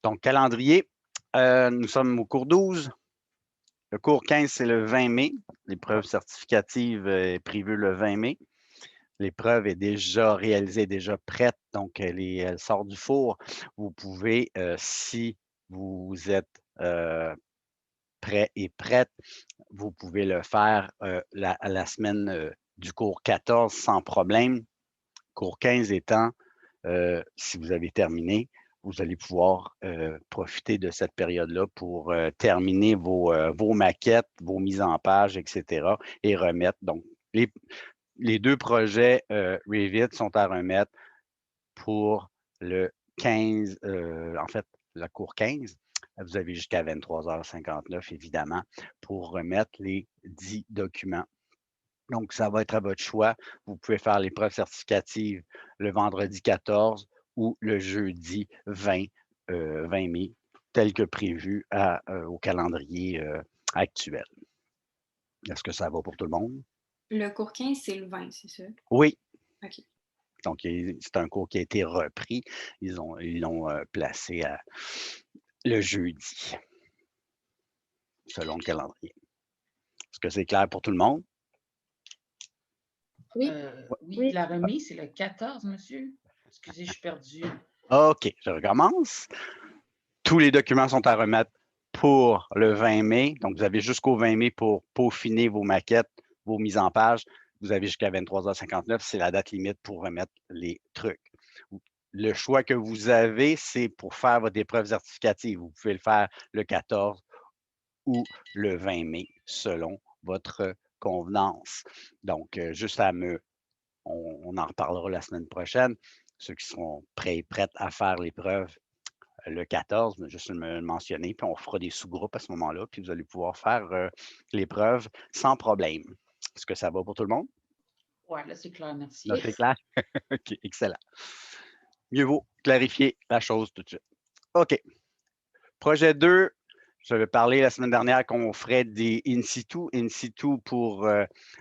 Donc, calendrier, nous sommes au cours 12. Le cours 15, c'est le 20 mai. L'épreuve certificative est prévue le 20 mai. L'épreuve est déjà réalisée, déjà prête, donc elle sort du four. Vous pouvez, si vous êtes prêt et prête, vous pouvez le faire la semaine du cours 14 sans problème. Cours 15 étant, si vous avez terminé, vous allez pouvoir profiter de cette période-là pour terminer vos maquettes, vos mises en page, etc. et remettre. Donc, les deux projets Revit sont à remettre pour le 15, en fait, la cour 15. Vous avez jusqu'à 23h59, évidemment, pour remettre les 10 documents. Donc, ça va être à votre choix. Vous pouvez faire l'épreuve certificative le vendredi 14 ou le jeudi 20 mai, tel que prévu au calendrier actuel. Est-ce que ça va pour tout le monde? Le cours 15, c'est le 20, c'est ça? Oui. OK. Donc, c'est un cours qui a été repris. Ils l'ont placé le jeudi, selon le calendrier. Est-ce que c'est clair pour tout le monde? Oui, Oui, oui, la remise, c'est le 14, monsieur? Excusez, je suis perdue. OK, je recommence. Tous les documents sont à remettre pour le 20 mai. Donc, vous avez jusqu'au 20 mai pour peaufiner vos maquettes, vos mises en page. Vous avez jusqu'à 23h59. C'est la date limite pour remettre les trucs. Le choix que vous avez, c'est pour faire votre épreuve certificative. Vous pouvez le faire le 14 ou le 20 mai, selon votre convenance. Donc, juste on en reparlera la semaine prochaine. Ceux qui seront prêts et prêtes à faire l'épreuve le 14, juste me le mentionner, puis on fera des sous-groupes à ce moment-là, puis vous allez pouvoir faire l'épreuve sans problème. Est-ce que ça va pour tout le monde? Ouais, là, c'est clair, merci. Là, c'est clair? OK, excellent. Mieux vaut clarifier la chose tout de suite. OK. Projet 2, j'avais parlé la semaine dernière qu'on ferait des in situ. In situ pour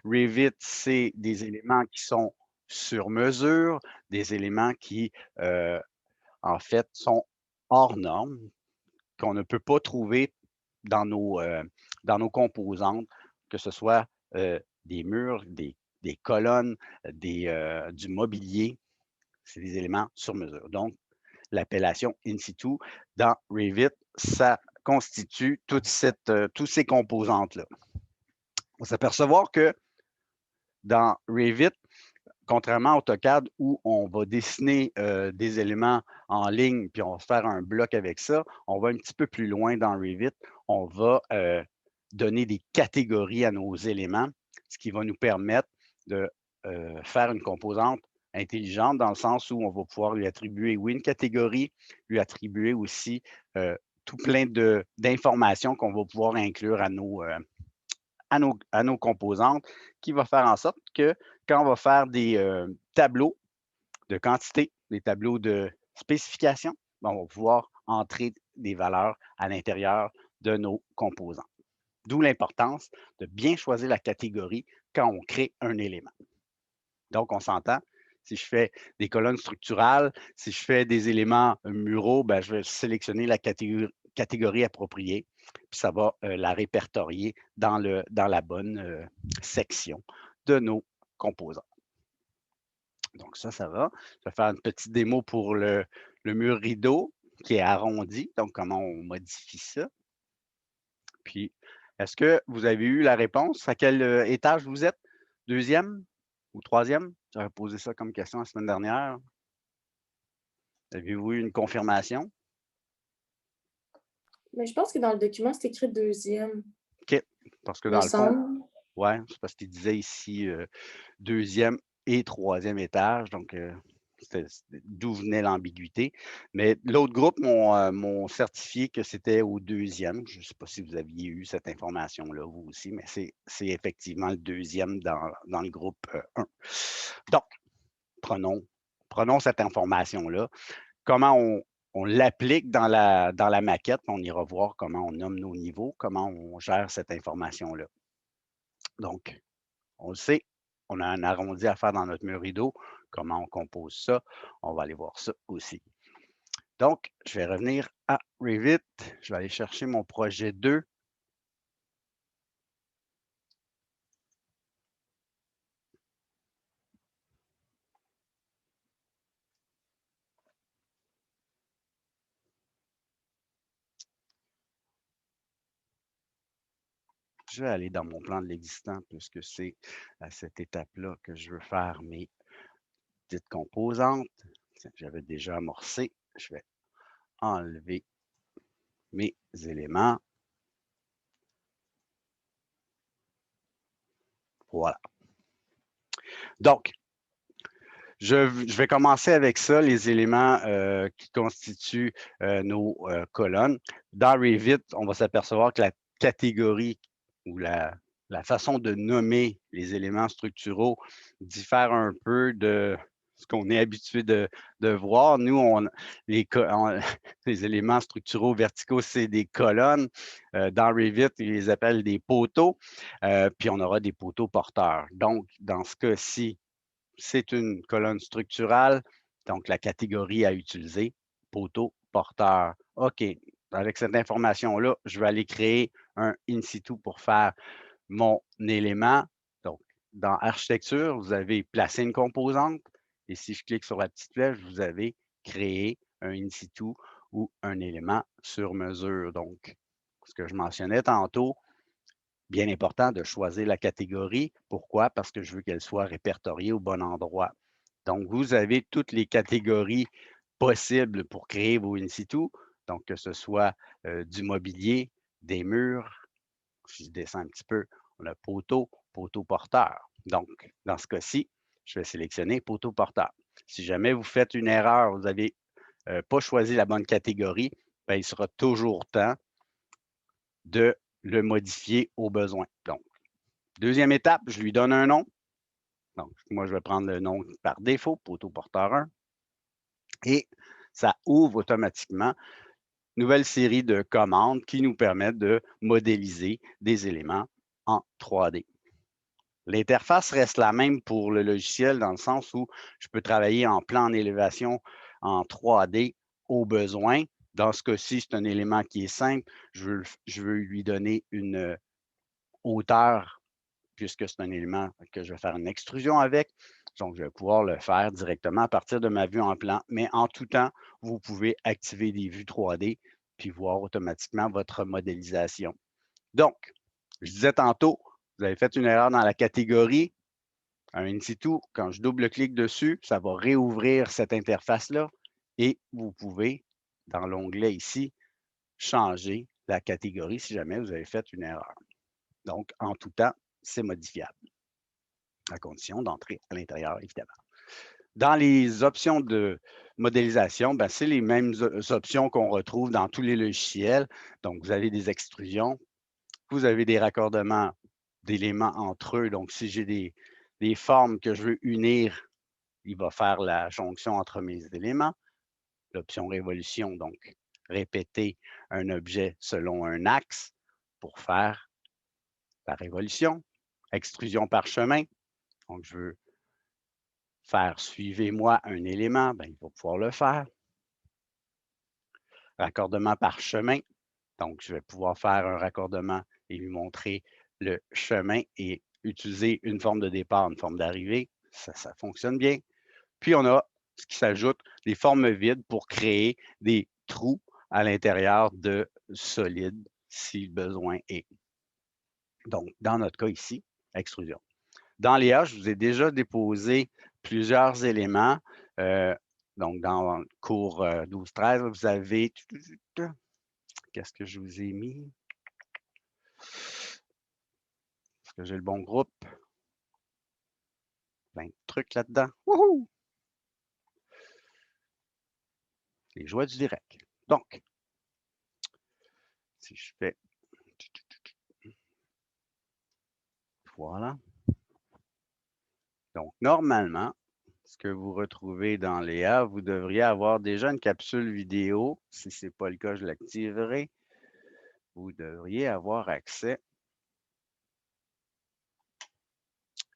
Revit, c'est des éléments qui sont sur mesure, des éléments qui, en fait, sont hors normes, qu'on ne peut pas trouver dans nos composantes, que ce soit des murs, des colonnes, du mobilier. C'est des éléments sur mesure. Donc, l'appellation in situ dans Revit, ça constitue toutes ces composantes-là. On va s'apercevoir que dans Revit, contrairement à AutoCAD où on va dessiner des éléments en ligne puis on va faire un bloc avec ça, on va un petit peu plus loin dans Revit. On va donner des catégories à nos éléments, ce qui va nous permettre de faire une composante intelligente dans le sens où on va pouvoir lui attribuer, oui, une catégorie, lui attribuer aussi tout plein d'informations qu'on va pouvoir inclure à nos composantes, qui va faire en sorte que quand on va faire des tableaux de quantité, des tableaux de spécification, ben, on va pouvoir entrer des valeurs à l'intérieur de nos composants. D'où l'importance de bien choisir la catégorie quand on crée un élément. Donc, on s'entend, si je fais des colonnes structurales, si je fais des éléments muraux, ben, je vais sélectionner la catégorie appropriée, puis ça va la répertorier dans la bonne section de nos composants. Donc ça va. Je vais faire une petite démo pour le mur rideau qui est arrondi, donc comment on modifie ça. Puis, est-ce que vous avez eu la réponse? À quel étage vous êtes? Deuxième ou troisième? J'avais posé ça comme question la semaine dernière. Avez-vous eu une confirmation? Mais je pense que dans le document, c'est écrit deuxième, OK. Parce que me dans le fond, semble. ouais, c'est parce qu'il disait ici deuxième et troisième étage. Donc, d'où venait l'ambiguïté. Mais l'autre groupe m'ont certifié que c'était au deuxième. Je ne sais pas si vous aviez eu cette information-là, vous aussi, mais c'est effectivement le deuxième dans le groupe 1. Donc, prenons cette information-là. Comment on l'applique dans la maquette, on ira voir comment on nomme nos niveaux, comment on gère cette information-là. Donc, on le sait, on a un arrondi à faire dans notre mur rideau. Comment on compose ça? On va aller voir ça aussi. Donc, je vais revenir à Revit. Je vais aller chercher mon projet 2. Je vais aller dans mon plan de l'existant puisque c'est à cette étape-là que je veux faire mes petites composantes. J'avais déjà amorcé. Je vais enlever mes éléments. Voilà. Donc, je vais commencer avec ça, les éléments qui constituent nos colonnes. Dans Revit, on va s'apercevoir que la catégorie ou la façon de nommer les éléments structuraux diffère un peu de ce qu'on est habitué de voir. Nous, les éléments structuraux verticaux, c'est des colonnes. Dans Revit, ils les appellent des poteaux. Puis on aura des poteaux porteurs. Donc, dans ce cas-ci, c'est une colonne structurale, donc la catégorie à utiliser, poteau porteur. OK, avec cette information-là, je vais aller créer un in situ pour faire mon élément. Donc, dans architecture, vous avez placé une composante et si je clique sur la petite flèche, vous avez créé un in situ ou un élément sur mesure. Donc, ce que je mentionnais tantôt, bien important de choisir la catégorie. Pourquoi? Parce que je veux qu'elle soit répertoriée au bon endroit. Donc, vous avez toutes les catégories possibles pour créer vos in situ. Donc, que ce soit du mobilier, des murs. Si je descends un petit peu, on a poteau, poteau porteur. Donc, dans ce cas-ci, je vais sélectionner poteau porteur. Si jamais vous faites une erreur, vous n'avez pas choisi la bonne catégorie, bien, il sera toujours temps de le modifier au besoin. Donc, deuxième étape, je lui donne un nom. Donc, moi, je vais prendre le nom par défaut, poteau porteur 1. Et ça ouvre automatiquement une nouvelle série de commandes qui nous permettent de modéliser des éléments en 3D. L'interface reste la même pour le logiciel dans le sens où je peux travailler en plan d'élévation en 3D au besoin. Dans ce cas-ci, c'est un élément qui est simple. Je veux lui donner une hauteur puisque c'est un élément que je vais faire une extrusion avec. Donc, je vais pouvoir le faire directement à partir de ma vue en plan. Mais en tout temps, vous pouvez activer des vues 3D puis voir automatiquement votre modélisation. Donc, je disais tantôt, vous avez fait une erreur dans la catégorie, un in situ. Quand je double-clique dessus, ça va réouvrir cette interface-là et vous pouvez, dans l'onglet ici, changer la catégorie si jamais vous avez fait une erreur. Donc, en tout temps, c'est modifiable, à condition d'entrer à l'intérieur, évidemment. Dans les options de modélisation, ben, c'est les mêmes options qu'on retrouve dans tous les logiciels. Donc, vous avez des extrusions, vous avez des raccordements d'éléments entre eux. Donc, si j'ai des formes que je veux unir, il va faire la jonction entre mes éléments. L'option révolution, donc répéter un objet selon un axe pour faire la révolution. Extrusion par chemin, donc je veux faire suivez-moi un élément, ben, il va pouvoir le faire. Raccordement par chemin, donc je vais pouvoir faire un raccordement et lui montrer le chemin et utiliser une forme de départ, une forme d'arrivée. Ça fonctionne bien. Puis on a ce qui s'ajoute, des formes vides pour créer des trous à l'intérieur de solides si besoin est. Donc, dans notre cas ici, extrusion. Dans les A, je vous ai déjà déposé plusieurs éléments. Donc, dans le cours 12-13, vous avez... Qu'est-ce que je vous ai mis? Est-ce que j'ai le bon groupe? Plein de trucs là-dedans. Wouhou! Les joies du direct. Donc, si je fais... Voilà. Donc, normalement, ce que vous retrouvez dans les A, vous devriez avoir déjà une capsule vidéo. Si ce n'est pas le cas, je l'activerai. Vous devriez avoir accès.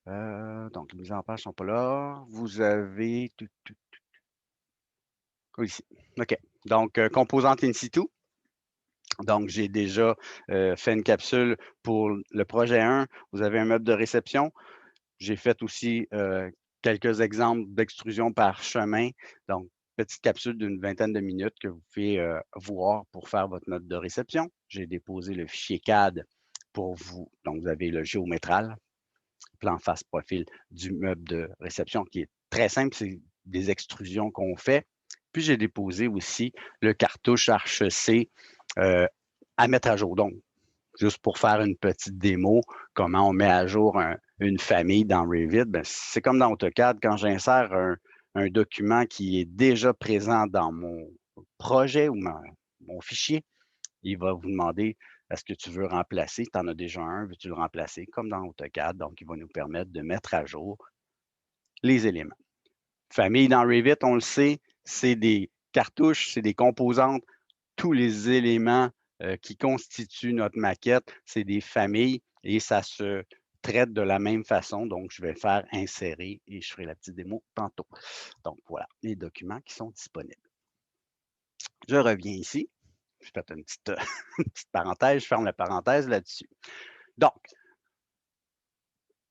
Donc, les mises en page ne sont pas là. Vous avez... Ici. OK. Donc, composante in situ. Donc, j'ai déjà fait une capsule pour le projet 1. Vous avez un meuble de réception. J'ai fait aussi quelques exemples d'extrusion par chemin. Donc, petite capsule d'une vingtaine de minutes que vous pouvez voir pour faire votre note de réception. J'ai déposé le fichier CAD pour vous. Donc, vous avez le géométral, plan face profil du meuble de réception qui est très simple. C'est des extrusions qu'on fait. Puis, j'ai déposé aussi le cartouche Arch-C à mettre à jour. Donc, juste pour faire une petite démo, comment on met à jour une famille dans Revit, c'est comme dans AutoCAD, quand j'insère un document qui est déjà présent dans mon projet ou mon fichier, il va vous demander est-ce que tu veux remplacer, tu en as déjà un, veux-tu le remplacer, comme dans AutoCAD, donc il va nous permettre de mettre à jour les éléments. Famille dans Revit, on le sait, c'est des cartouches, c'est des composantes, tous les éléments qui constituent notre maquette, c'est des familles et ça se traite de la même façon. Donc, je vais faire insérer et je ferai la petite démo tantôt. Donc, voilà les documents qui sont disponibles. Je reviens ici. Je fais une petite, une petite parenthèse, je ferme la parenthèse là-dessus. Donc,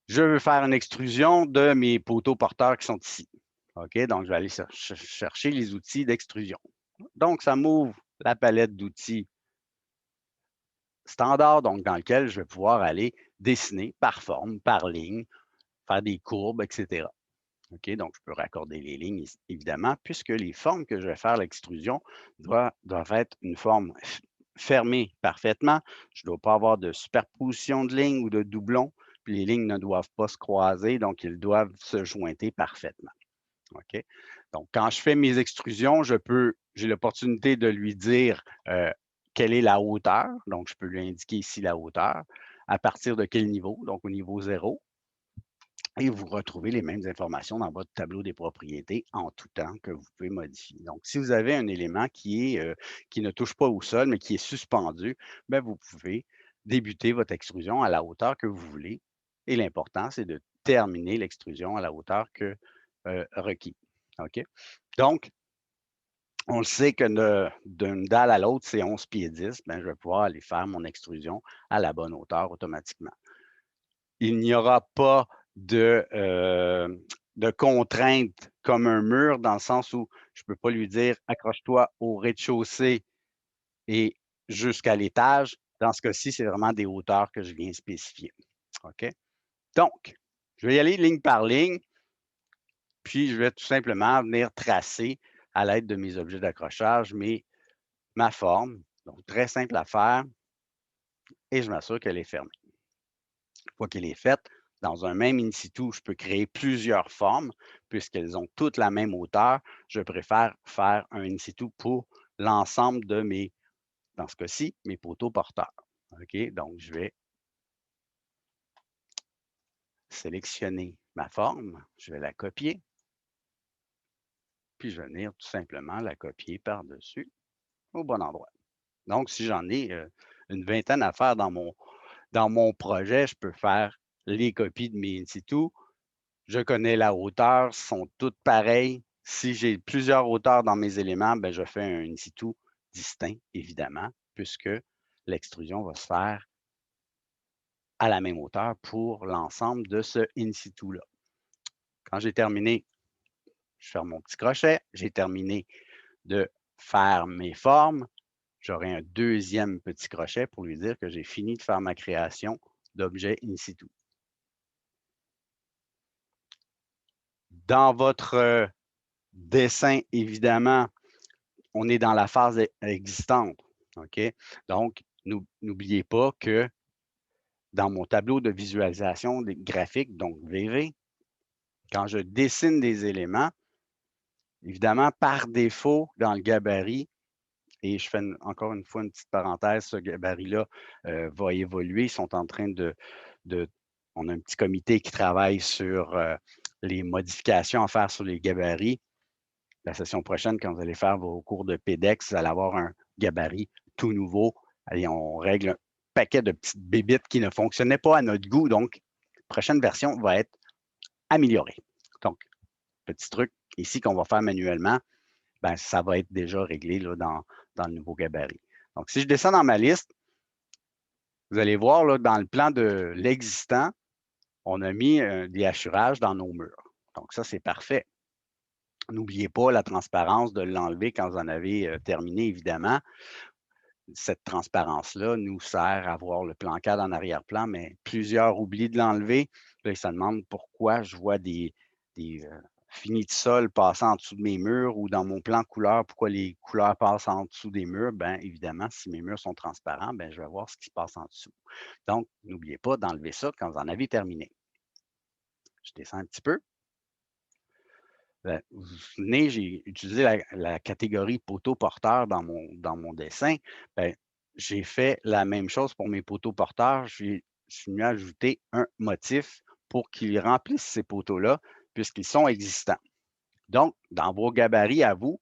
je veux faire une extrusion de mes poteaux porteurs qui sont ici. OK? Donc, je vais aller chercher les outils d'extrusion. Donc, ça m'ouvre la palette d'outils standard, donc dans lequel je vais pouvoir aller dessiner par forme, par ligne, faire des courbes, etc. OK? Donc, je peux raccorder les lignes, évidemment, puisque les formes que je vais faire l'extrusion doivent être une forme fermée parfaitement. Je ne dois pas avoir de superposition de lignes ou de doublons, puis les lignes ne doivent pas se croiser, donc ils doivent se jointer parfaitement. OK? Donc, quand je fais mes extrusions, j'ai l'opportunité de lui dire quelle est la hauteur. Donc, je peux lui indiquer ici la hauteur. À partir de quel niveau? Donc, au niveau 0. Et vous retrouvez les mêmes informations dans votre tableau des propriétés en tout temps que vous pouvez modifier. Donc, si vous avez un élément qui ne touche pas au sol, mais qui est suspendu, bien, vous pouvez débuter votre extrusion à la hauteur que vous voulez. Et l'important, c'est de terminer l'extrusion à la hauteur que requis. OK? Donc, on le sait que d'une dalle à l'autre, c'est 11 pieds 10. Bien, je vais pouvoir aller faire mon extrusion à la bonne hauteur automatiquement. Il n'y aura pas de contrainte comme un mur, dans le sens où je ne peux pas lui dire accroche-toi au rez-de-chaussée et jusqu'à l'étage. Dans ce cas-ci, c'est vraiment des hauteurs que je viens spécifier. OK? Donc, je vais y aller ligne par ligne, puis je vais tout simplement venir tracer à l'aide de mes objets d'accrochage ma forme. Donc, très simple à faire et je m'assure qu'elle est fermée. Une fois qu'elle est faite, dans un même in situ, je peux créer plusieurs formes puisqu'elles ont toutes la même hauteur. Je préfère faire un in situ pour l'ensemble de dans ce cas-ci, mes poteaux porteurs. OK? Donc, je vais sélectionner ma forme, je vais la copier, puis je vais venir tout simplement la copier par-dessus au bon endroit. Donc, si j'en ai une vingtaine à faire dans mon projet, je peux faire les copies de mes in situ. Je connais la hauteur, sont toutes pareilles. Si j'ai plusieurs hauteurs dans mes éléments, bien, je fais un in situ distinct, évidemment, puisque l'extrusion va se faire à la même hauteur pour l'ensemble de ce in situ-là. Quand j'ai terminé, je ferme mon petit crochet, j'ai terminé de faire mes formes, j'aurai un deuxième petit crochet pour lui dire que j'ai fini de faire ma création d'objets in situ. Dans votre dessin, évidemment, on est dans la phase existante. OK? Donc, n'oubliez pas que dans mon tableau de visualisation des graphiques, donc VV, quand je dessine des éléments, évidemment, par défaut, dans le gabarit, et je fais encore une fois une petite parenthèse, ce gabarit-là va évoluer. Ils sont en train on a un petit comité qui travaille sur les modifications à faire sur les gabarits. La session prochaine, quand vous allez faire vos cours de PEDEX, vous allez avoir un gabarit tout nouveau. Allez, on règle un paquet de petites bébites qui ne fonctionnaient pas à notre goût. Donc, la prochaine version va être améliorée. Donc, petit truc ici qu'on va faire manuellement. ben, ça va être déjà réglé là, dans le nouveau gabarit. Donc, si je descends dans ma liste, vous allez voir là, dans le plan de l'existant, on a mis des hachurages dans nos murs. Donc, ça, c'est parfait. N'oubliez pas la transparence de l'enlever quand vous en avez terminé, évidemment. Cette transparence-là nous sert à voir le plan cadre en arrière-plan, mais plusieurs oublient de l'enlever. Là, ils se demandent pourquoi je vois des finis de sol passer en dessous de mes murs ou dans mon plan couleur, pourquoi les couleurs passent en dessous des murs. Bien, évidemment, si mes murs sont transparents, bien, je vais voir ce qui se passe en dessous. Donc, n'oubliez pas d'enlever ça quand vous en avez terminé. Je descends un petit peu. Vous vous souvenez, j'ai utilisé la catégorie poteau porteur dans mon dessin. Bien, j'ai fait la même chose pour mes poteaux porteurs. Je suis venu ajouter un motif pour qu'ils remplissent ces poteaux-là, puisqu'ils sont existants. Donc, dans vos gabarits à vous,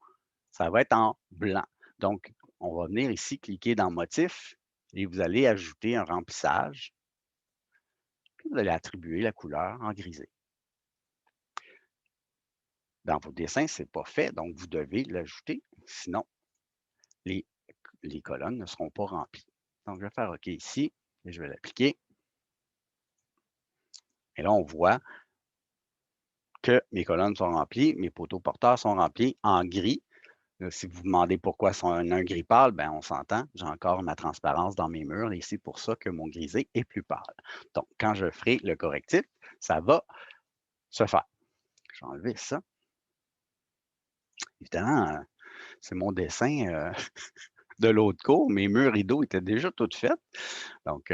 ça va être en blanc. Donc, on va venir ici, cliquer dans motif et vous allez ajouter un remplissage. Puis vous allez attribuer la couleur en grisé. Dans vos dessins, ce n'est pas fait, donc vous devez l'ajouter. Sinon, les colonnes ne seront pas remplies. Donc, je vais faire OK ici et je vais l'appliquer. Et là, on voit que mes colonnes sont remplies, mes poteaux porteurs sont remplis en gris. Si vous vous demandez pourquoi sont un gris pâle, bien, on s'entend, j'ai encore ma transparence dans mes murs et c'est pour ça que mon grisé est plus pâle. Donc, quand je ferai le correctif, ça va se faire. Je vais enlever ça. Évidemment, c'est mon dessin de l'autre cours. Mes murs rideaux étaient déjà toutes faites. Donc,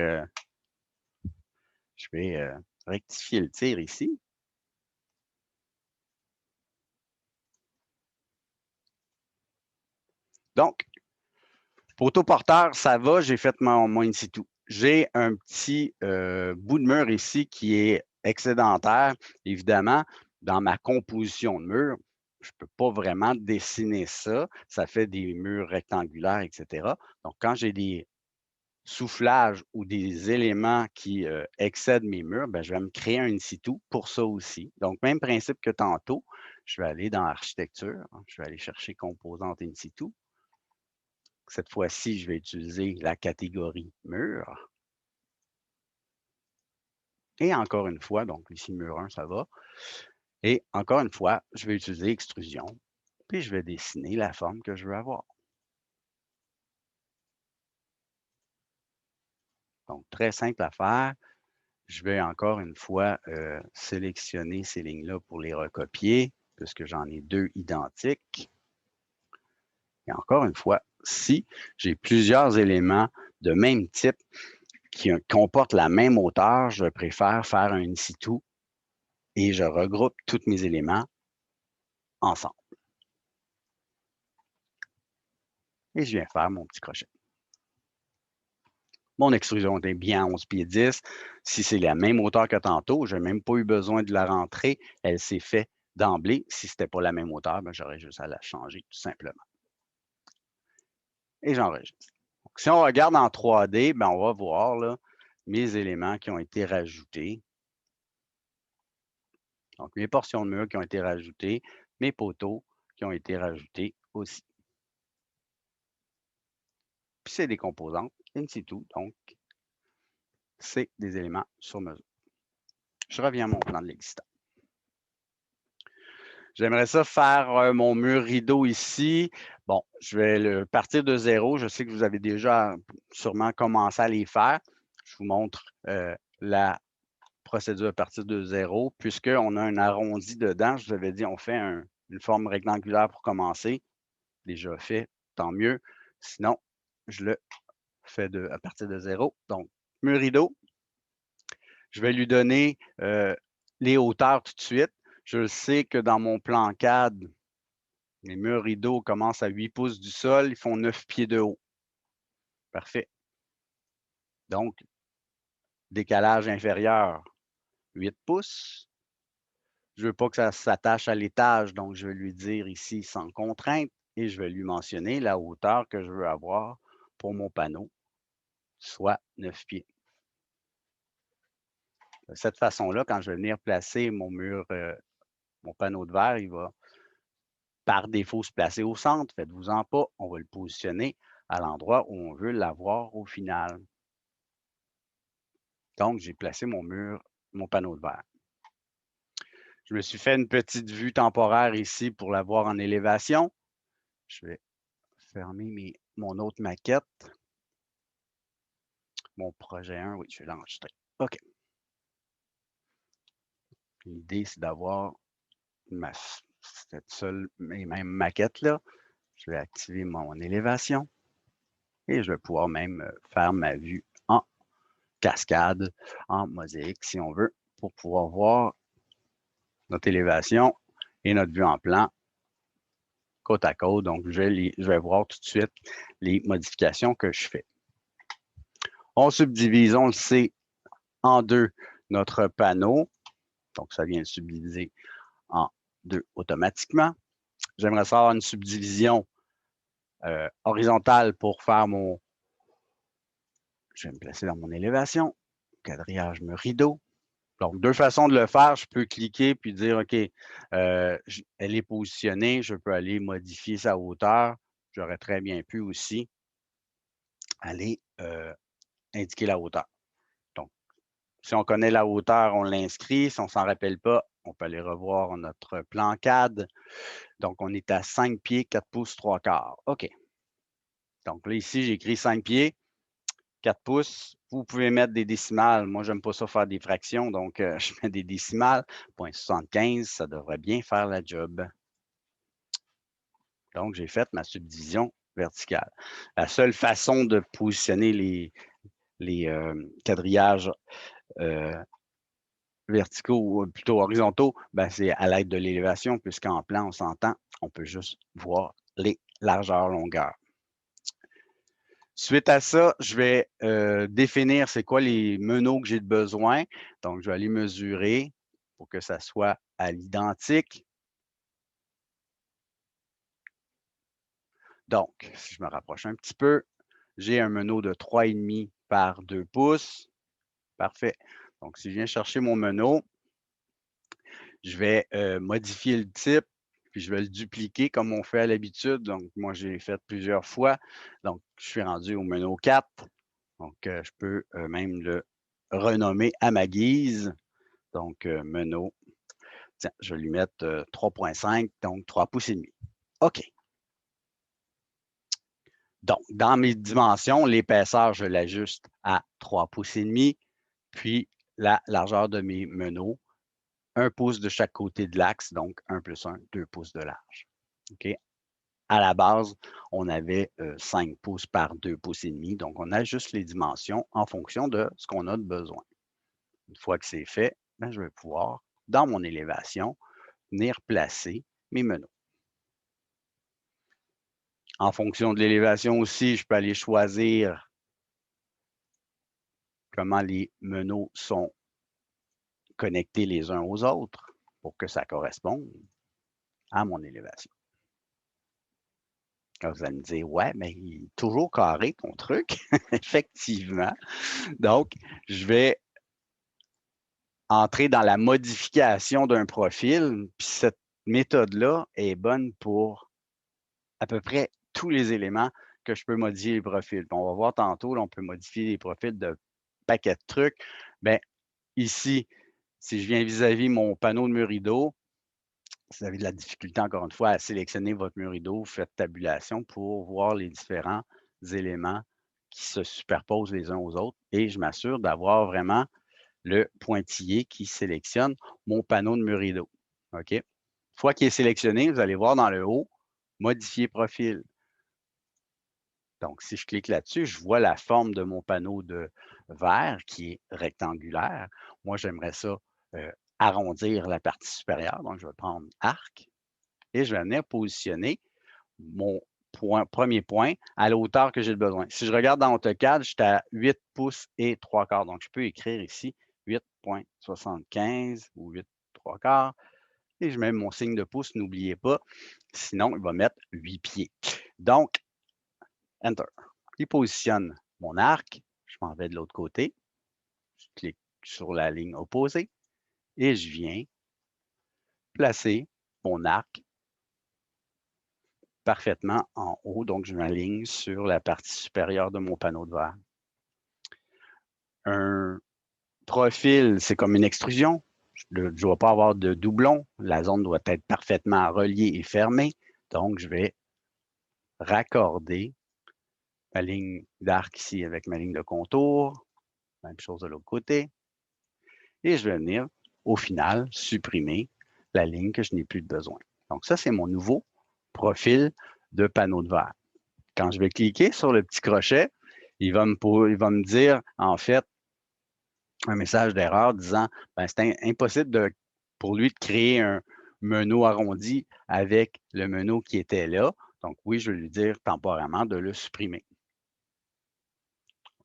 je vais rectifier le tir ici. Donc, poteau porteur, ça va, j'ai fait mon in situ. J'ai un petit bout de mur ici qui est excédentaire. Évidemment, dans ma composition de mur, je ne peux pas vraiment dessiner ça. Ça fait des murs rectangulaires, etc. Donc, quand j'ai des soufflages ou des éléments qui excèdent mes murs, bien, je vais me créer un in situ pour ça aussi. Donc, même principe que tantôt, je vais aller dans architecture, je vais aller chercher composante in situ. Cette fois-ci, je vais utiliser la catégorie mur. Et encore une fois, donc ici mur 1, ça va. Et encore une fois, je vais utiliser extrusion. Puis je vais dessiner la forme que je veux avoir. Donc, très simple à faire. Je vais encore une fois sélectionner ces lignes-là pour les recopier, puisque j'en ai deux identiques. Et encore une fois, si j'ai plusieurs éléments de même type qui comportent la même hauteur, je préfère faire un in situ et je regroupe tous mes éléments ensemble. Et je viens faire mon petit crochet. Mon extrusion est bien à 11 pieds 10. Si c'est la même hauteur que tantôt, je n'ai même pas eu besoin de la rentrer. Elle s'est faite d'emblée. Si ce n'était pas la même hauteur, j'aurais juste à la changer tout simplement. Et j'enregistre. Si on regarde en 3D, on va voir là, mes éléments qui ont été rajoutés. Donc, mes portions de mur qui ont été rajoutées, mes poteaux qui ont été rajoutés aussi. Puis c'est des composantes in situ, donc c'est des éléments sur mesure. Je reviens à mon plan de l'existant. J'aimerais ça faire mon mur rideau ici. Bon, je vais partir de zéro. Je sais que vous avez déjà sûrement commencé à les faire. Je vous montre la procédure à partir de zéro, puisqu'on a un arrondi dedans. Je vous avais dit, on fait une forme rectangulaire pour commencer. Déjà fait, tant mieux. Sinon, je le fais à partir de zéro. Donc, mur rideau. Je vais lui donner les hauteurs tout de suite. Je sais que dans mon plan cadre, les murs rideaux commencent à 8 pouces du sol, ils font 9 pieds de haut. Parfait. Donc, décalage inférieur, 8 pouces. Je ne veux pas que ça s'attache à l'étage, donc je vais lui dire ici sans contrainte et je vais lui mentionner la hauteur que je veux avoir pour mon panneau, soit 9 pieds. De cette façon-là, quand je vais venir placer mon mur, mon panneau de verre, il va par défaut se placer au centre. Faites-vous-en pas. On va le positionner à l'endroit où on veut l'avoir au final. Donc, j'ai placé mon panneau de verre. Je me suis fait une petite vue temporaire ici pour la voir en élévation. Je vais fermer mon autre maquette. Mon projet 1, oui, je vais l'enregistrer. OK. L'idée, c'est d'avoir cette seule et même maquette-là. Je vais activer mon élévation et je vais pouvoir même faire ma vue en cascade, en mosaïque, si on veut, pour pouvoir voir notre élévation et notre vue en plan côte à côte. Donc, je vais voir tout de suite les modifications que je fais. On subdivise, on le sait, en deux notre panneau. Donc, ça vient le subdiviser en deux automatiquement. J'aimerais savoir une subdivision horizontale pour faire mon... Je vais me placer dans mon élévation. Quadrillage me rideau. Donc, deux façons de le faire. Je peux cliquer puis dire, OK, elle est positionnée. Je peux aller modifier sa hauteur. J'aurais très bien pu aussi aller indiquer la hauteur. Donc, si on connaît la hauteur, on l'inscrit. Si on ne s'en rappelle pas, on peut aller revoir notre plan CAD. Donc, on est à 5 pieds, 4 pouces, 3 quarts. OK. Donc là, ici, j'ai écrit 5 pieds, 4 pouces. Vous pouvez mettre des décimales. Moi, je n'aime pas ça faire des fractions, donc je mets des décimales. 0,75, ça devrait bien faire la job. Donc, j'ai fait ma subdivision verticale. La seule façon de positionner les quadrillages verticaux ou plutôt horizontaux, ben, c'est à l'aide de l'élévation, puisqu'en plan, on s'entend, on peut juste voir les largeurs, longueurs. Suite à ça, je vais définir c'est quoi les meneaux que j'ai de besoin. Donc, je vais aller mesurer pour que ça soit à l'identique. Donc, si je me rapproche un petit peu, j'ai un meneau de 3,5 par 2 pouces. Parfait. Donc, si je viens chercher mon meneau, je vais modifier le type, puis je vais le dupliquer comme on fait à l'habitude. Donc, moi, j'ai fait plusieurs fois. Donc, je suis rendu au meneau 4. Donc, je peux même le renommer à ma guise. Donc, meneau. Tiens, je vais lui mettre 3,5, donc 3 pouces et demi. OK. Donc, dans mes dimensions, l'épaisseur, je l'ajuste à 3 pouces et demi. Puis, la largeur de mes meneaux, 1 pouce de chaque côté de l'axe, donc 1 plus 1, 2 pouces de large. OK? À la base, on avait 5 pouces par 2 pouces et demi. Donc, on ajuste les dimensions en fonction de ce qu'on a de besoin. Une fois que c'est fait, ben, je vais pouvoir, dans mon élévation, venir placer mes meneaux. En fonction de l'élévation aussi, je peux aller choisir comment les meneaux sont connectés les uns aux autres pour que ça corresponde à mon élévation. Quand vous allez me dire, ouais, mais il est toujours carré ton truc. Effectivement. Donc, je vais entrer dans la modification d'un profil. Puis cette méthode-là est bonne pour à peu près tous les éléments que je peux modifier les profils. Puis on va voir tantôt, là, on peut modifier les profils de paquets de trucs. Bien, ici, si je viens vis-à-vis mon panneau de mur rideau, si vous avez de la difficulté, encore une fois, à sélectionner votre mur rideau, vous faites tabulation pour voir les différents éléments qui se superposent les uns aux autres et je m'assure d'avoir vraiment le pointillé qui sélectionne mon panneau de mur rideau. OK? Une fois qu'il est sélectionné, vous allez voir dans le haut, modifier profil. Donc, si je clique là-dessus, je vois la forme de mon panneau de verre qui est rectangulaire. Moi, j'aimerais ça arrondir la partie supérieure. Donc, je vais prendre arc et je vais venir positionner mon premier point à la hauteur que j'ai besoin. Si je regarde dans AutoCAD, j'étais à 8 pouces et 3 quarts. Donc, je peux écrire ici 8,75 ou 8 3 quarts. Et je mets mon signe de pouce, n'oubliez pas. Sinon, il va mettre 8 pieds. Donc, Enter. Il positionne mon arc. Je m'en vais de l'autre côté. Je clique sur la ligne opposée et je viens placer mon arc parfaitement en haut. Donc, je m'aligne sur la partie supérieure de mon panneau de verre. Un profil, c'est comme une extrusion. Je ne dois pas avoir de doublon. La zone doit être parfaitement reliée et fermée. Donc, je vais raccorder ma ligne d'arc ici avec ma ligne de contour. Même chose de l'autre côté. Et je vais venir, au final, supprimer la ligne que je n'ai plus de besoin. Donc, ça, c'est mon nouveau profil de panneau de verre. Quand je vais cliquer sur le petit crochet, il va me dire, en fait, un message d'erreur disant ben, c'est impossible pour lui de créer un menu arrondi avec le menu qui était là. Donc, oui, je vais lui dire temporairement de le supprimer.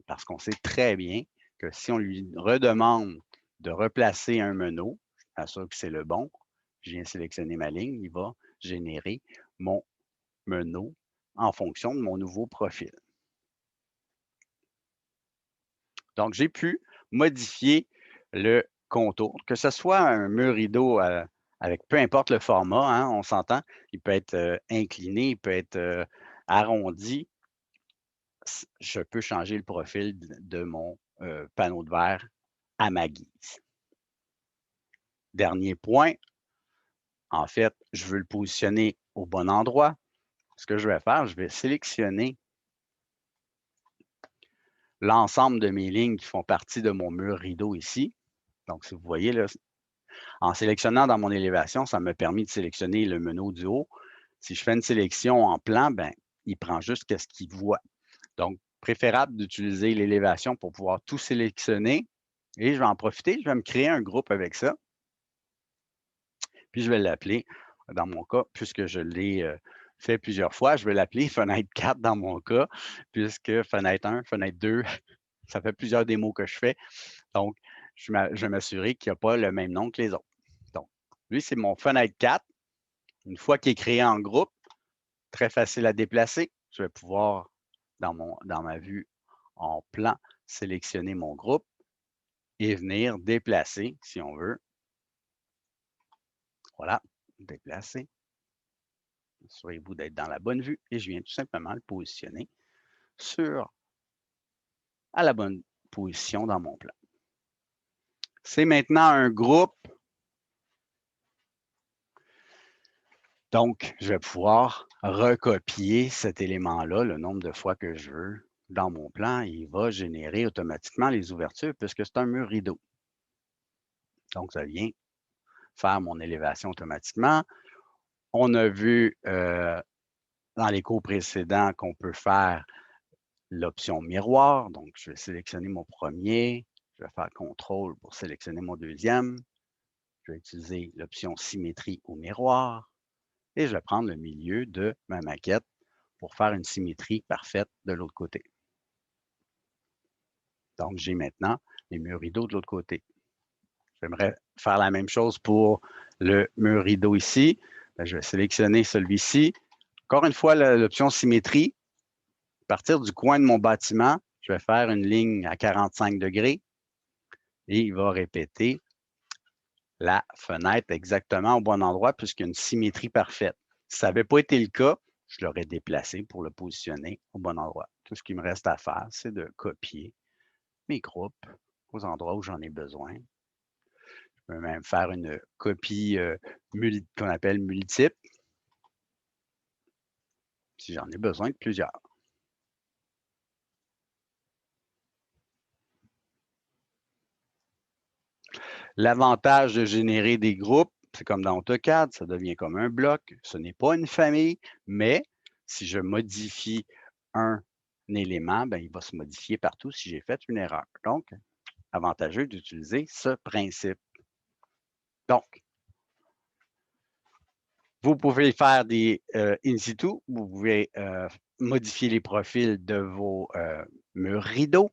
Parce qu'on sait très bien que si on lui redemande de replacer un menu, je m'assure que c'est le bon, je viens sélectionner ma ligne, il va générer mon menu en fonction de mon nouveau profil. Donc, j'ai pu modifier le contour, que ce soit un mur rideau avec peu importe le format, hein, on s'entend, il peut être incliné, il peut être arrondi. Je peux changer le profil de mon panneau de verre à ma guise. Dernier point, en fait, je veux le positionner au bon endroit. Ce que je vais faire, je vais sélectionner l'ensemble de mes lignes qui font partie de mon mur rideau ici. Donc, si vous voyez, là, en sélectionnant dans mon élévation, ça m'a permis de sélectionner le menu du haut. Si je fais une sélection en plan, ben, il prend juste ce qu'il voit. Donc, préférable d'utiliser l'élévation pour pouvoir tout sélectionner. Et je vais en profiter, je vais me créer un groupe avec ça. Puis, je vais l'appeler, dans mon cas, puisque je l'ai fait plusieurs fois, je vais l'appeler fenêtre 4 dans mon cas, puisque fenêtre 1, fenêtre 2, ça fait plusieurs démos que je fais. Donc, je vais m'assurer qu'il n'y a pas le même nom que les autres. Donc, lui, c'est mon fenêtre 4. Une fois qu'il est créé en groupe, très facile à déplacer, je vais pouvoir, dans ma vue en plan, sélectionner mon groupe et venir déplacer, si on veut. Voilà, déplacer. Assurez-vous d'être dans la bonne vue et je viens tout simplement le positionner à la bonne position dans mon plan. C'est maintenant un groupe. Donc, je vais pouvoir recopier cet élément-là le nombre de fois que je veux dans mon plan. Il va générer automatiquement les ouvertures puisque c'est un mur rideau. Donc, ça vient faire mon élévation automatiquement. On a vu dans les cours précédents qu'on peut faire l'option miroir. Donc, je vais sélectionner mon premier. Je vais faire CTRL pour sélectionner mon deuxième. Je vais utiliser l'option symétrie ou miroir. Et je vais prendre le milieu de ma maquette pour faire une symétrie parfaite de l'autre côté. Donc, j'ai maintenant les murs rideaux de l'autre côté. J'aimerais faire la même chose pour le mur rideau ici. Bien, je vais sélectionner celui-ci. Encore une fois, l'option symétrie. À partir du coin de mon bâtiment, je vais faire une ligne à 45 degrés et il va répéter la fenêtre exactement au bon endroit puisqu'il y a une symétrie parfaite. Si ça n'avait pas été le cas, je l'aurais déplacé pour le positionner au bon endroit. Tout ce qui me reste à faire, c'est de copier mes groupes aux endroits où j'en ai besoin. Je peux même faire une copie qu'on appelle multiple, si j'en ai besoin de plusieurs. L'avantage de générer des groupes, c'est comme dans AutoCAD, ça devient comme un bloc. Ce n'est pas une famille, mais si je modifie un élément, ben, il va se modifier partout si j'ai fait une erreur. Donc, avantageux d'utiliser ce principe. Donc, vous pouvez faire des in situ, vous pouvez modifier les profils de vos murs rideaux.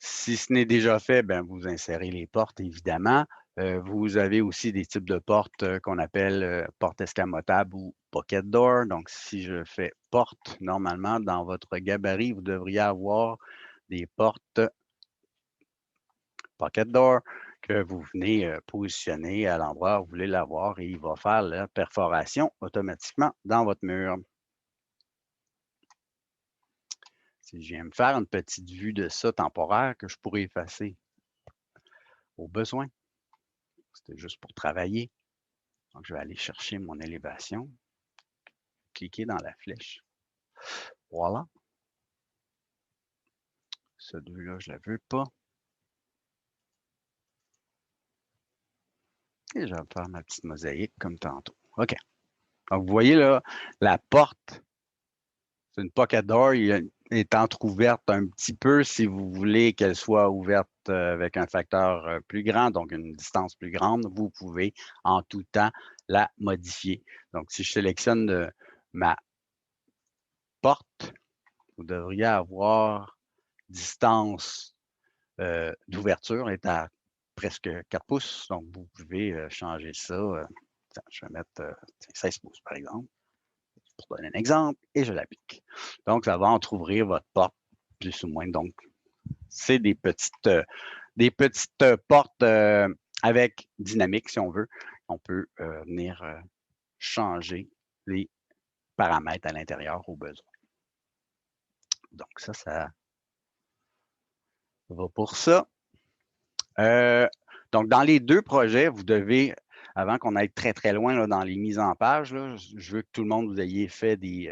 Si ce n'est déjà fait, ben, vous insérez les portes, évidemment. Vous avez aussi des types de portes qu'on appelle portes escamotables ou pocket door. Donc, si je fais porte, normalement, dans votre gabarit, vous devriez avoir des portes pocket door que vous venez positionner à l'endroit où vous voulez l'avoir et il va faire la perforation automatiquement dans votre mur. Si je viens me faire une petite vue de ça temporaire que je pourrais effacer au besoin, c'était juste pour travailler. Donc, je vais aller chercher mon élévation, cliquer dans la flèche. Voilà. Cette vue-là, je ne la veux pas. Et je vais faire ma petite mosaïque comme tantôt. OK. Donc, vous voyez là, la porte, c'est une pocket door, elle est entrouverte un petit peu si vous voulez qu'elle soit ouverte avec un facteur plus grand, donc une distance plus grande, vous pouvez en tout temps la modifier. Donc, si je sélectionne ma porte, vous devriez avoir distance d'ouverture est à presque 4 pouces. Donc, vous pouvez changer ça. Je vais mettre 16 pouces, par exemple, pour donner un exemple, et je l'applique. Donc, ça va entrouvrir votre porte, plus ou moins. Donc, c'est des petites portes avec dynamique, si on veut. On peut venir changer les paramètres à l'intérieur au besoin. Donc, ça va pour ça. Donc, dans les deux projets, vous devez, avant qu'on aille très, très loin là, dans les mises en page, là, je veux que tout le monde vous ayez fait des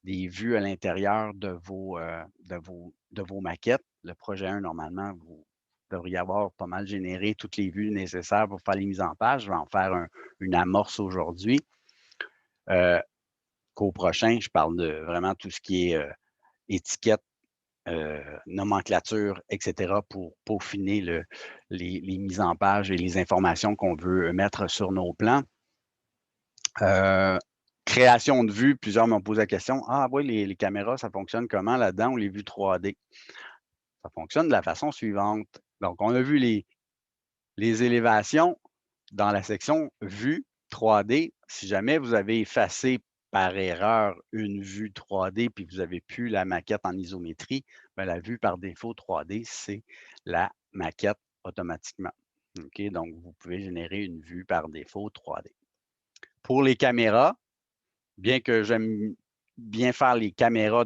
vues à l'intérieur de vos maquettes. Le projet 1, normalement, vous devriez avoir pas mal généré toutes les vues nécessaires pour faire les mises en page. Je vais en faire une amorce aujourd'hui. Qu'au prochain, je parle de vraiment tout ce qui est étiquette, nomenclature, etc., pour peaufiner les mises en page et les informations qu'on veut mettre sur nos plans. Création de vues, plusieurs m'ont posé la question. Ah oui, les caméras, ça fonctionne comment là-dedans ou les vues 3D? Ça fonctionne de la façon suivante. Donc, on a vu les élévations dans la section vue 3D. Si jamais vous avez effacé par erreur une vue 3D puis vous avez plus la maquette en isométrie, bien, la vue par défaut 3D, c'est la maquette automatiquement. OK? Donc, vous pouvez générer une vue par défaut 3D. Pour les caméras, bien que j'aime bien faire les caméras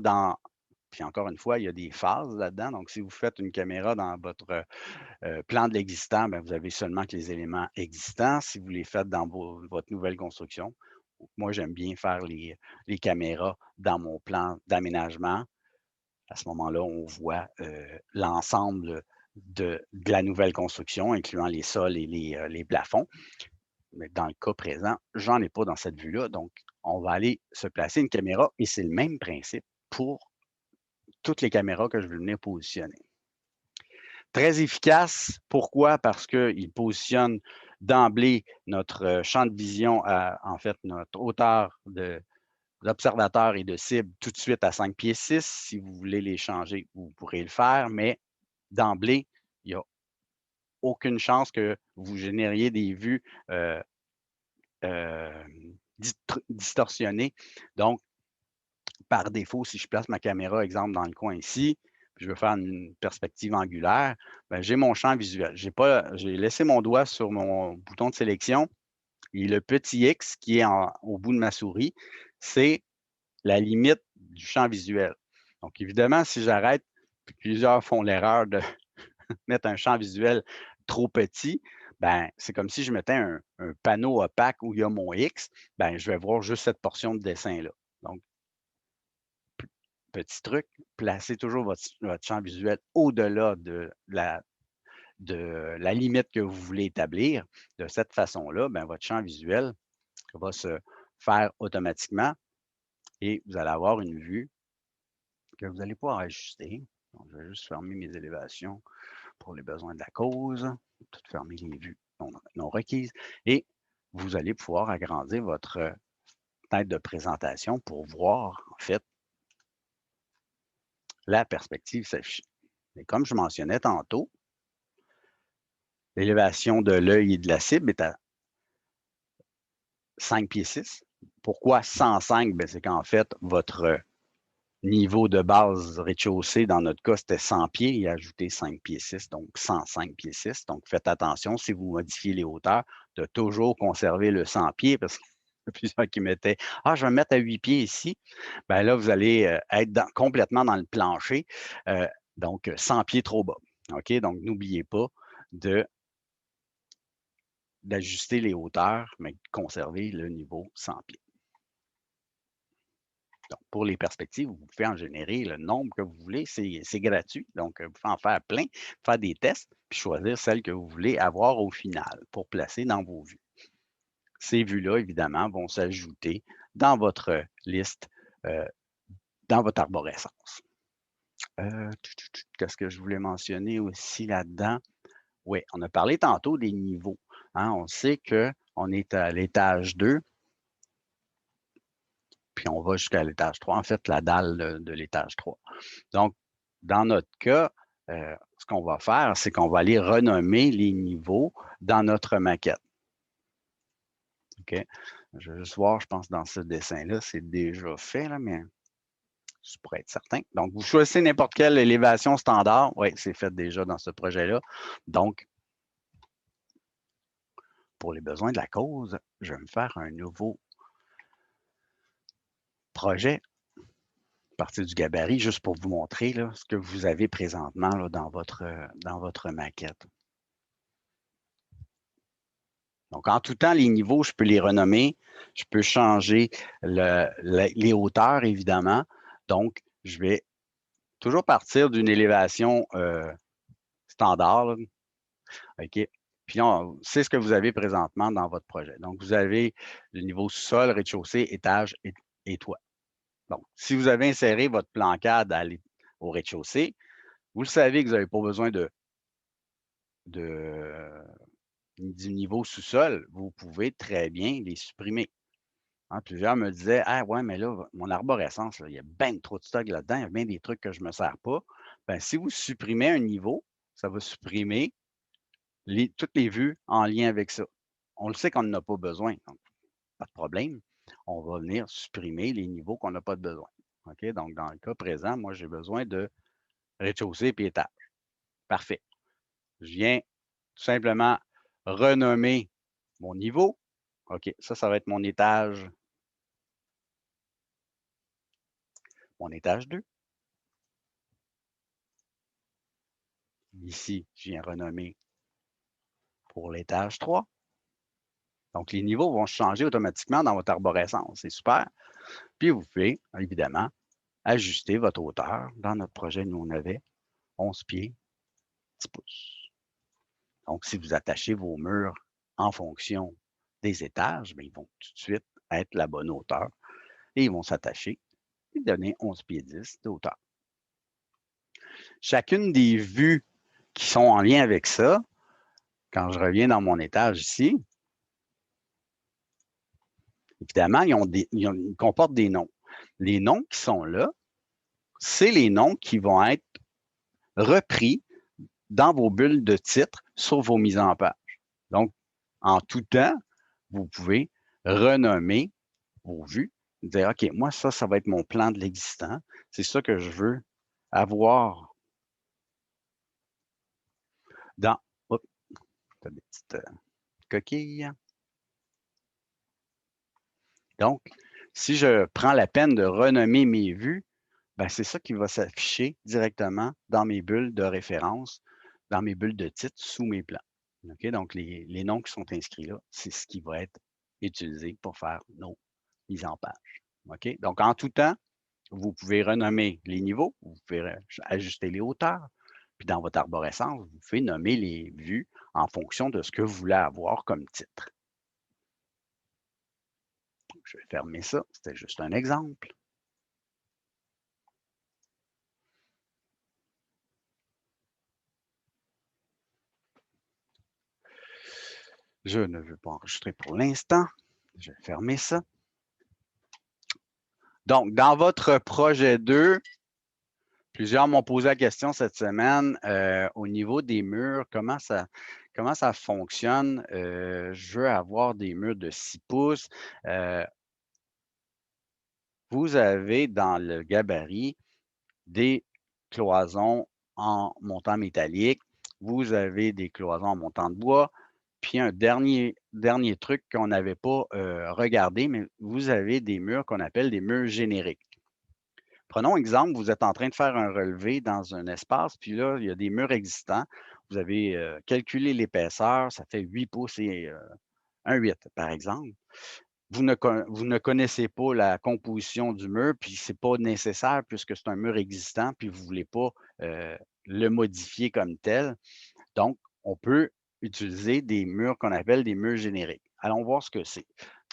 puis encore une fois, il y a des phases là-dedans. Donc, si vous faites une caméra dans votre plan de l'existant, bien, vous avez seulement que les éléments existants. Si vous les faites dans votre nouvelle construction, moi, j'aime bien faire les caméras dans mon plan d'aménagement. À ce moment-là, on voit l'ensemble de la nouvelle construction, incluant les sols et les plafonds. Mais dans le cas présent, je n'en ai pas dans cette vue-là. Donc, on va aller se placer une caméra et c'est le même principe pour toutes les caméras que je veux venir positionner. Très efficace. Pourquoi? Parce qu'il positionne d'emblée notre champ de vision, en fait, notre hauteur d'observateur et de cible tout de suite à 5 pieds 6. Si vous voulez les changer, vous pourrez le faire, mais d'emblée, il n'y a aucune chance que vous génériez des vues distorsionnées. Donc, par défaut, si je place ma caméra, exemple, dans le coin ici, puis je veux faire une perspective angulaire, bien, j'ai mon champ visuel. J'ai laissé mon doigt sur mon bouton de sélection et le petit X qui est au bout de ma souris, c'est la limite du champ visuel. Donc, évidemment, si j'arrête, puis plusieurs font l'erreur de mettre un champ visuel trop petit, ben, c'est comme si je mettais un panneau opaque où il y a mon X, ben, je vais voir juste cette portion de dessin-là. Donc, petit truc, placez toujours votre champ visuel au-delà de la limite que vous voulez établir. De cette façon-là, ben, votre champ visuel va se faire automatiquement et vous allez avoir une vue que vous allez pouvoir ajuster. Donc, je vais juste fermer mes élévations pour les besoins de la cause, tout fermer les vues non requises et vous allez pouvoir agrandir votre fenêtre de présentation pour voir, en fait, la perspective s'afficher. Et comme je mentionnais tantôt, l'élévation de l'œil et de la cible est à 5 pieds 6. Pourquoi 105? Bien, c'est qu'en fait, votre niveau de base rez-de-chaussée, dans notre cas, c'était 100 pieds et ajouter 5 pieds 6, donc 105 pieds 6. Donc, faites attention, si vous modifiez les hauteurs, de toujours conserver le 100 pieds parce qu'il y a plusieurs qui mettaient « Ah, je vais me mettre à 8 pieds ici. » Bien là, vous allez être complètement dans le plancher, donc 100 pieds trop bas. OK? Donc, n'oubliez pas d'ajuster les hauteurs, mais de conserver le niveau 100 pieds. Donc, pour les perspectives, vous pouvez en générer le nombre que vous voulez. C'est gratuit. Donc, vous pouvez en faire plein, faire des tests, puis choisir celle que vous voulez avoir au final pour placer dans vos vues. Ces vues-là, évidemment, vont s'ajouter dans votre liste, dans votre arborescence. Qu'est-ce que je voulais mentionner aussi là-dedans? Oui, on a parlé tantôt des niveaux. Hein? On sait qu'on est à l'étage 2. Puis on va jusqu'à l'étage 3, en fait, la dalle de l'étage 3. Donc, dans notre cas, ce qu'on va faire, c'est qu'on va aller renommer les niveaux dans notre maquette. OK? Je vais juste voir, je pense, dans ce dessin-là, c'est déjà fait, là, mais je pourrais être certain. Donc, vous choisissez n'importe quelle élévation standard. Oui, c'est fait déjà dans ce projet-là. Donc, pour les besoins de la cause, je vais me faire un nouveau projet à partir du gabarit, juste pour vous montrer là, ce que vous avez présentement là, dans votre maquette. Donc, en tout temps, les niveaux, je peux les renommer. Je peux changer les hauteurs, évidemment. Donc, je vais toujours partir d'une élévation standard. Là. OK? Puis, c'est ce que vous avez présentement dans votre projet. Donc, vous avez le niveau sol, rez-de-chaussée, étage et toit. Donc, si vous avez inséré votre plancade au rez-de-chaussée, vous le savez que vous n'avez pas besoin du niveau sous-sol, vous pouvez très bien les supprimer. Hein, plusieurs me disaient « Ah ouais, mais là, mon arborescence, là, il y a bien trop de stock là-dedans, il y a bien des trucs que je ne me sers pas. » Bien, si vous supprimez un niveau, ça va supprimer toutes les vues en lien avec ça. On le sait qu'on n'en a pas besoin, donc pas de problème. On va venir supprimer les niveaux qu'on n'a pas de besoin. OK? Donc, dans le cas présent, moi, j'ai besoin de rez-de-chaussée et étage. Parfait. Je viens tout simplement renommer mon niveau. OK, ça va être mon étage 2. Ici, je viens renommer pour l'étage 3. Donc, les niveaux vont changer automatiquement dans votre arborescence. C'est super. Puis, vous pouvez, évidemment, ajuster votre hauteur. Dans notre projet, nous, on avait 11 pieds, 10 pouces. Donc, si vous attachez vos murs en fonction des étages, bien, ils vont tout de suite être la bonne hauteur et ils vont s'attacher et donner 11 pieds 10 de hauteur. Chacune des vues qui sont en lien avec ça, quand je reviens dans mon étage ici, évidemment, ils comportent des noms. Les noms qui sont là, c'est les noms qui vont être repris dans vos bulles de titre sur vos mises en page. Donc, en tout temps, vous pouvez renommer vos vues, dire, OK, moi, ça va être mon plan de l'existant. C'est ça que je veux avoir dans... Oups, des petites coquilles. Donc, si je prends la peine de renommer mes vues, ben, c'est ça qui va s'afficher directement dans mes bulles de référence, dans mes bulles de titre sous mes plans. Okay? Donc, les noms qui sont inscrits là, c'est ce qui va être utilisé pour faire nos mises en page. Okay? Donc, en tout temps, vous pouvez renommer les niveaux, vous pouvez ajuster les hauteurs, puis dans votre arborescence, vous pouvez nommer les vues en fonction de ce que vous voulez avoir comme titre. Je vais fermer ça, c'était juste un exemple. Je ne veux pas enregistrer pour l'instant. Je vais fermer ça. Donc, dans votre projet 2, plusieurs m'ont posé la question cette semaine au niveau des murs, comment ça fonctionne. Je veux avoir des murs de 6 pouces. vous avez dans le gabarit des cloisons en montant métallique, vous avez des cloisons en montant de bois, puis un dernier truc qu'on n'avait pas regardé, mais vous avez des murs qu'on appelle des murs génériques. Prenons exemple, vous êtes en train de faire un relevé dans un espace, puis là, il y a des murs existants. Vous avez calculé l'épaisseur, ça fait 8 pouces et un 8, par exemple. Vous ne connaissez pas la composition du mur, puis ce n'est pas nécessaire puisque c'est un mur existant, puis vous ne voulez pas le modifier comme tel. Donc, on peut utiliser des murs qu'on appelle des murs génériques. Allons voir ce que c'est.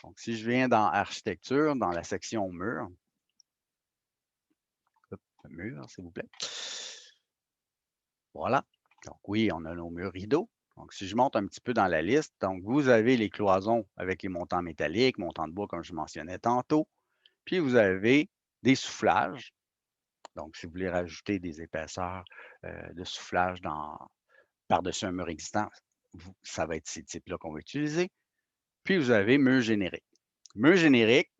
Donc, si je viens dans Architecture, dans la section Murs, mur, s'il vous plaît. Voilà. Donc, oui, on a nos murs rideaux. Donc, si je monte un petit peu dans la liste, donc vous avez les cloisons avec les montants métalliques, montants de bois, comme je mentionnais tantôt. Puis, vous avez des soufflages. Donc, si vous voulez rajouter des épaisseurs de soufflage par-dessus un mur existant, ça va être ces types-là qu'on va utiliser. Puis, vous avez mur générique. Mur générique,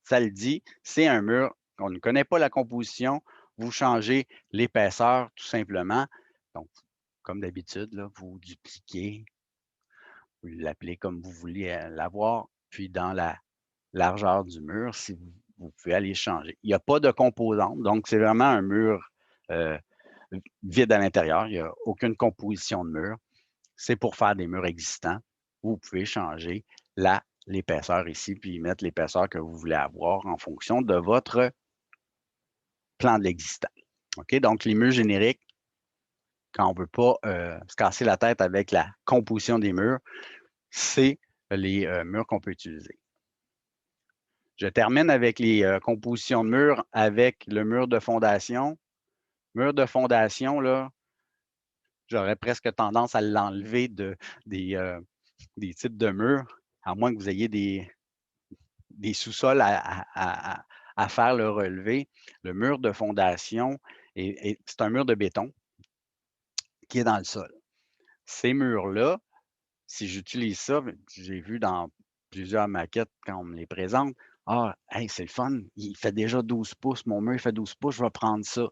ça le dit, c'est un mur, on ne connaît pas la composition, vous changez l'épaisseur tout simplement. Donc, comme d'habitude, vous dupliquez, vous l'appelez comme vous voulez l'avoir, puis dans la largeur du mur, si vous pouvez aller changer. Il n'y a pas de composante, donc c'est vraiment un mur vide à l'intérieur. Il n'y a aucune composition de mur. C'est pour faire des murs existants. Vous pouvez changer l'épaisseur ici, puis mettre l'épaisseur que vous voulez avoir en fonction de votre plan de l'existant. OK? Donc, les murs génériques, quand on ne veut pas se casser la tête avec la composition des murs, c'est les murs qu'on peut utiliser. Je termine avec les compositions de murs avec le mur de fondation. Mur de fondation, là, j'aurais presque tendance à l'enlever des types de murs, à moins que vous ayez des sous-sols à faire le relevé. Le mur de fondation, c'est un mur de béton qui est dans le sol. Ces murs-là, si j'utilise ça, j'ai vu dans plusieurs maquettes quand on me les présente, ah, hey, c'est le fun, il fait déjà 12 pouces, mon mur il fait 12 pouces, je vais prendre ça.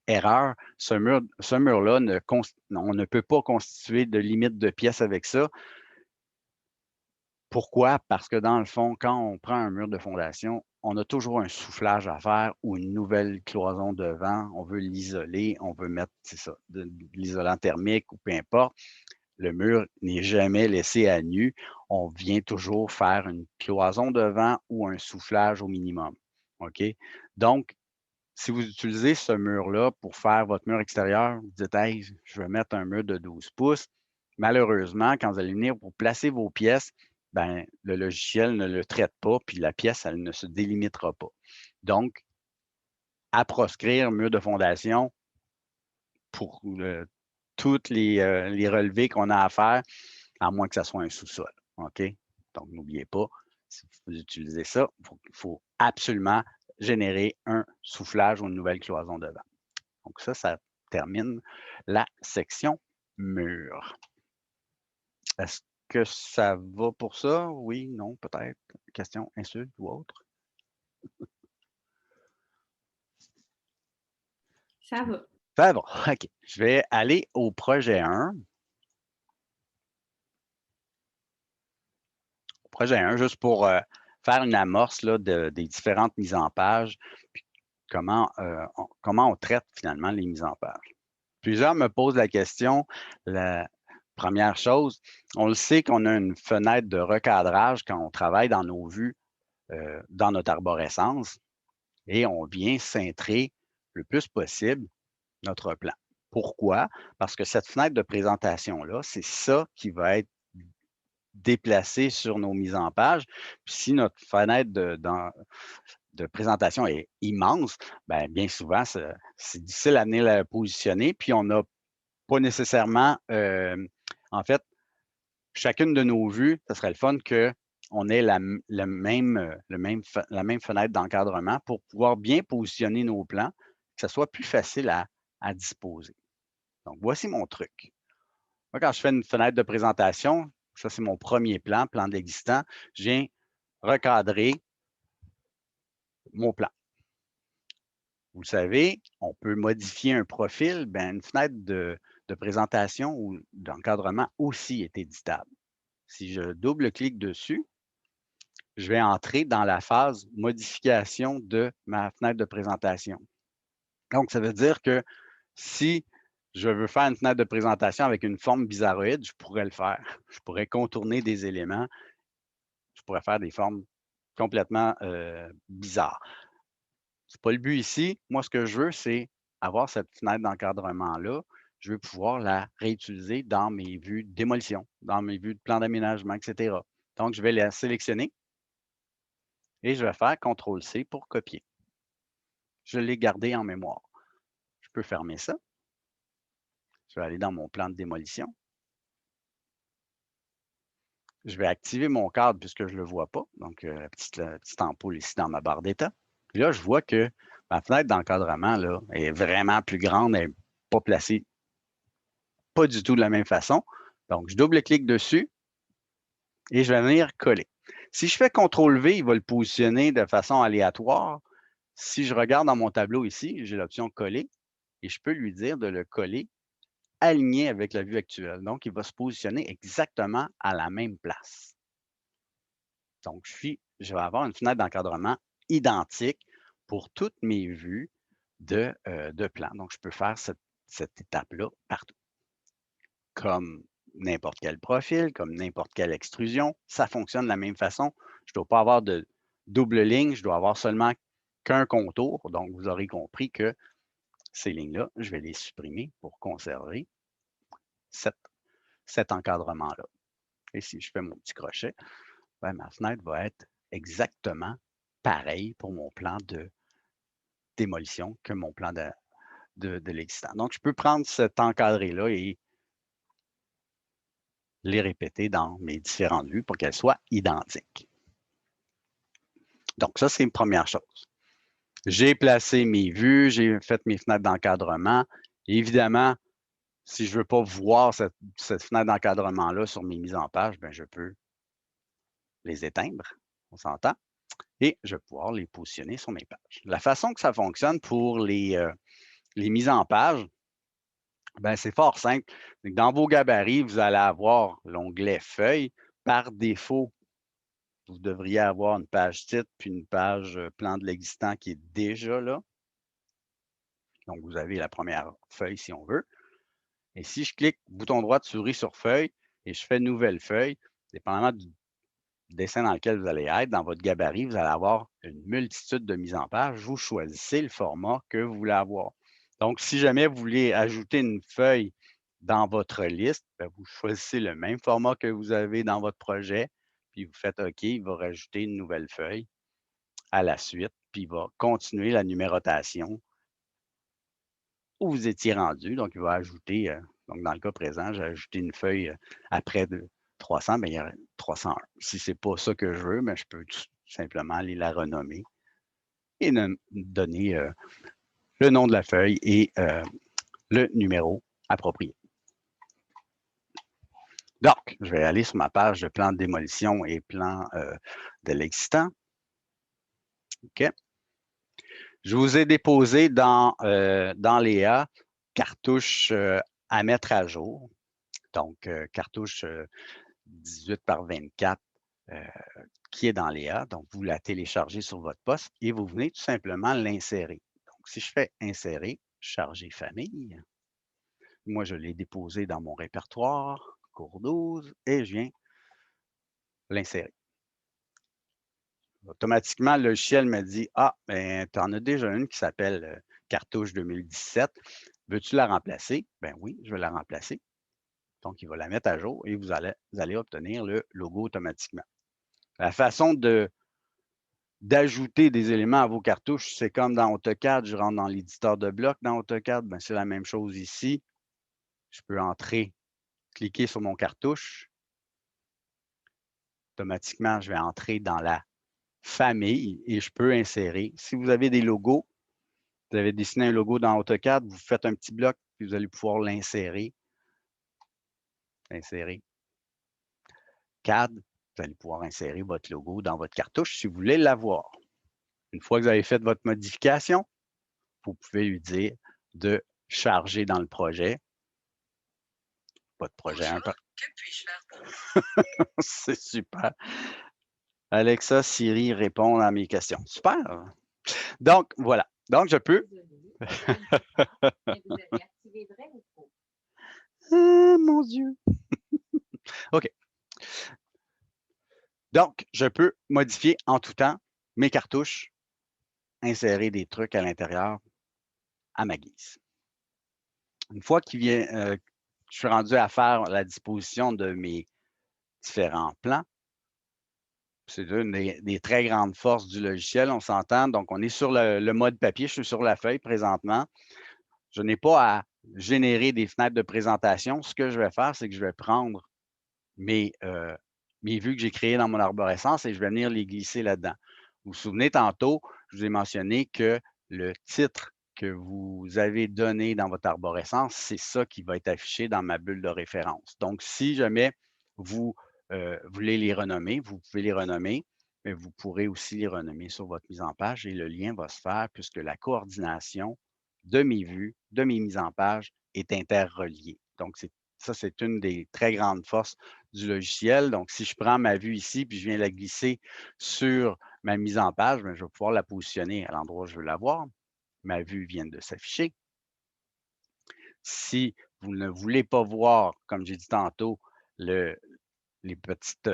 Erreur, ce mur-là, on ne peut pas constituer de limite de pièces avec ça. Pourquoi? Parce que dans le fond, quand on prend un mur de fondation, on a toujours un soufflage à faire ou une nouvelle cloison devant. On veut l'isoler, on veut mettre, c'est ça, de l'isolant thermique ou peu importe. Le mur n'est jamais laissé à nu. On vient toujours faire une cloison devant ou un soufflage au minimum. OK? Donc, si vous utilisez ce mur-là pour faire votre mur extérieur, vous dites, hey, je vais mettre un mur de 12 pouces. Malheureusement, quand vous allez venir pour placer vos pièces, ben, le logiciel ne le traite pas, puis la pièce, elle ne se délimitera pas. Donc, à proscrire mur de fondation pour toutes les relevés qu'on a à faire, à moins que ce soit un sous-sol. OK? Donc, n'oubliez pas, si vous utilisez ça, il faut absolument générer un soufflage ou une nouvelle cloison devant. Donc, ça termine la section mur. Est-ce que ça va pour ça? Oui, non, peut-être. Question, insulte ou autre? Ça va. Ça va. OK. Je vais aller au projet 1. Projet 1, juste pour faire une amorce là, des différentes mises en page, puis comment on traite finalement les mises en page. Plusieurs me posent la question, la première chose, on le sait qu'on a une fenêtre de recadrage quand on travaille dans nos vues, dans notre arborescence, et on vient cintrer le plus possible notre plan. Pourquoi? Parce que cette fenêtre de présentation-là, c'est ça qui va être déplacé sur nos mises en page. Puis si notre fenêtre de présentation est immense, bien souvent, c'est difficile à venir la positionner, puis on n'a pas nécessairement, en fait, chacune de nos vues, ce serait le fun qu'on ait la même fenêtre d'encadrement pour pouvoir bien positionner nos plans, que ce soit plus facile à disposer. Donc, voici mon truc. Moi, quand je fais une fenêtre de présentation, ça, c'est mon premier plan de l'existant, je viens recadrer mon plan. Vous le savez, on peut modifier un profil, une fenêtre de présentation ou d'encadrement aussi est éditable. Si je double-clique dessus, je vais entrer dans la phase modification de ma fenêtre de présentation. Donc, ça veut dire que si je veux faire une fenêtre de présentation avec une forme bizarroïde, je pourrais le faire. Je pourrais contourner des éléments. Je pourrais faire des formes complètement bizarres. Ce n'est pas le but ici. Moi, ce que je veux, c'est avoir cette fenêtre d'encadrement-là. Je veux pouvoir la réutiliser dans mes vues de démolition, dans mes vues de plan d'aménagement, etc. Donc, je vais la sélectionner et je vais faire CTRL-C pour copier. Je l'ai gardé en mémoire. Je peux fermer ça. Je vais aller dans mon plan de démolition. Je vais activer mon cadre puisque je ne le vois pas. Donc, la petite ampoule ici dans ma barre d'état. Puis là, je vois que ma fenêtre d'encadrement là, est vraiment plus grande. Elle n'est pas placée pas du tout de la même façon. Donc, je double-clique dessus et je vais venir coller. Si je fais CTRL-V, il va le positionner de façon aléatoire. Si je regarde dans mon tableau ici, j'ai l'option coller et je peux lui dire de le coller aligné avec la vue actuelle. Donc, il va se positionner exactement à la même place. Donc, je vais avoir une fenêtre d'encadrement identique pour toutes mes vues de plan. Donc, je peux faire cette étape-là partout. Comme n'importe quel profil, comme n'importe quelle extrusion, ça fonctionne de la même façon. Je ne dois pas avoir de double ligne, je dois avoir seulement qu'un contour. Donc, vous aurez compris que ces lignes-là, je vais les supprimer pour conserver cet encadrement-là. Et si je fais mon petit crochet, ma fenêtre va être exactement pareille pour mon plan de démolition que mon plan de l'existant. Donc, je peux prendre cet encadré-là et les répéter dans mes différentes vues pour qu'elles soient identiques. Donc, ça, c'est une première chose. J'ai placé mes vues, j'ai fait mes fenêtres d'encadrement. Évidemment, si je ne veux pas voir cette fenêtre d'encadrement-là sur mes mises en page, je peux les éteindre, on s'entend, et je vais pouvoir les positionner sur mes pages. La façon que ça fonctionne pour les mises en page, c'est fort simple. Dans vos gabarits, vous allez avoir l'onglet Feuilles. Par défaut, vous devriez avoir une page titre puis une page plan de l'existant qui est déjà là. Donc, vous avez la première feuille si on veut. Et si je clique bouton droit de souris sur Feuille et je fais Nouvelle feuille, dépendamment du dessin dans lequel vous allez être, dans votre gabarit, vous allez avoir une multitude de mises en page. Vous choisissez le format que vous voulez avoir. Donc, si jamais vous voulez ajouter une feuille dans votre liste, vous choisissez le même format que vous avez dans votre projet, puis vous faites OK, il va rajouter une nouvelle feuille à la suite, puis il va continuer la numérotation où vous étiez rendu. Donc, il va ajouter, donc dans le cas présent, j'ai ajouté une feuille après de 300, il y a 301. Si ce n'est pas ça que je veux, je peux tout simplement aller la renommer et donner le nom de la feuille et le numéro approprié. Donc, je vais aller sur ma page de plan de démolition et plan de l'existant. OK. Je vous ai déposé dans Léa cartouche à mettre à jour. Donc, cartouche 18 par 24 qui est dans Léa. Donc, vous la téléchargez sur votre poste et vous venez tout simplement l'insérer. Donc, si je fais insérer, charger famille, moi, je l'ai déposé dans mon répertoire, cours 12, et je viens l'insérer. Automatiquement, le logiciel me dit « Ah, tu en as déjà une qui s'appelle Cartouche 2017. Veux-tu la remplacer? » Oui, je vais la remplacer. Donc, il va la mettre à jour et vous allez obtenir le logo automatiquement. La façon d'ajouter des éléments à vos cartouches, c'est comme dans AutoCAD, je rentre dans l'éditeur de blocs dans AutoCAD, c'est la même chose ici. Je peux entrer, cliquer sur mon cartouche. Automatiquement, je vais entrer dans la famille et je peux insérer. Si vous avez des logos, vous avez dessiné un logo dans AutoCAD, vous faites un petit bloc, puis vous allez pouvoir l'insérer. Insérer. CAD, vous allez pouvoir insérer votre logo dans votre cartouche si vous voulez l'avoir. Une fois que vous avez fait votre modification, vous pouvez lui dire de charger dans le projet. Pas de projet. Bonjour, que puis-je faire pour vous? C'est super. Alexa, Siri répond à mes questions. Super. Donc, voilà. Donc, je peux. Mais vous avez activé vrai ou faux? Ah, mon Dieu. OK. Donc, je peux modifier en tout temps mes cartouches, insérer des trucs à l'intérieur à ma guise. Une fois qu'il vient, je suis rendu à faire la disposition de mes différents plans. C'est une des très grandes forces du logiciel, on s'entend. Donc, on est sur le mode papier, je suis sur la feuille présentement. Je n'ai pas à générer des fenêtres de présentation. Ce que je vais faire, c'est que je vais prendre mes vues que j'ai créées dans mon arborescence et je vais venir les glisser là-dedans. Vous vous souvenez, tantôt, je vous ai mentionné que le titre que vous avez donné dans votre arborescence, c'est ça qui va être affiché dans ma bulle de référence. Donc, si jamais vous voulez les renommer, vous pouvez les renommer, mais vous pourrez aussi les renommer sur votre mise en page et le lien va se faire puisque la coordination de mes vues, de mes mises en page est interreliée. Donc, ça, c'est une des très grandes forces du logiciel. Donc, si je prends ma vue ici, puis je viens la glisser sur ma mise en page, bien, je vais pouvoir la positionner à l'endroit où je veux la voir. Ma vue vient de s'afficher. Si vous ne voulez pas voir, comme j'ai dit tantôt, les petites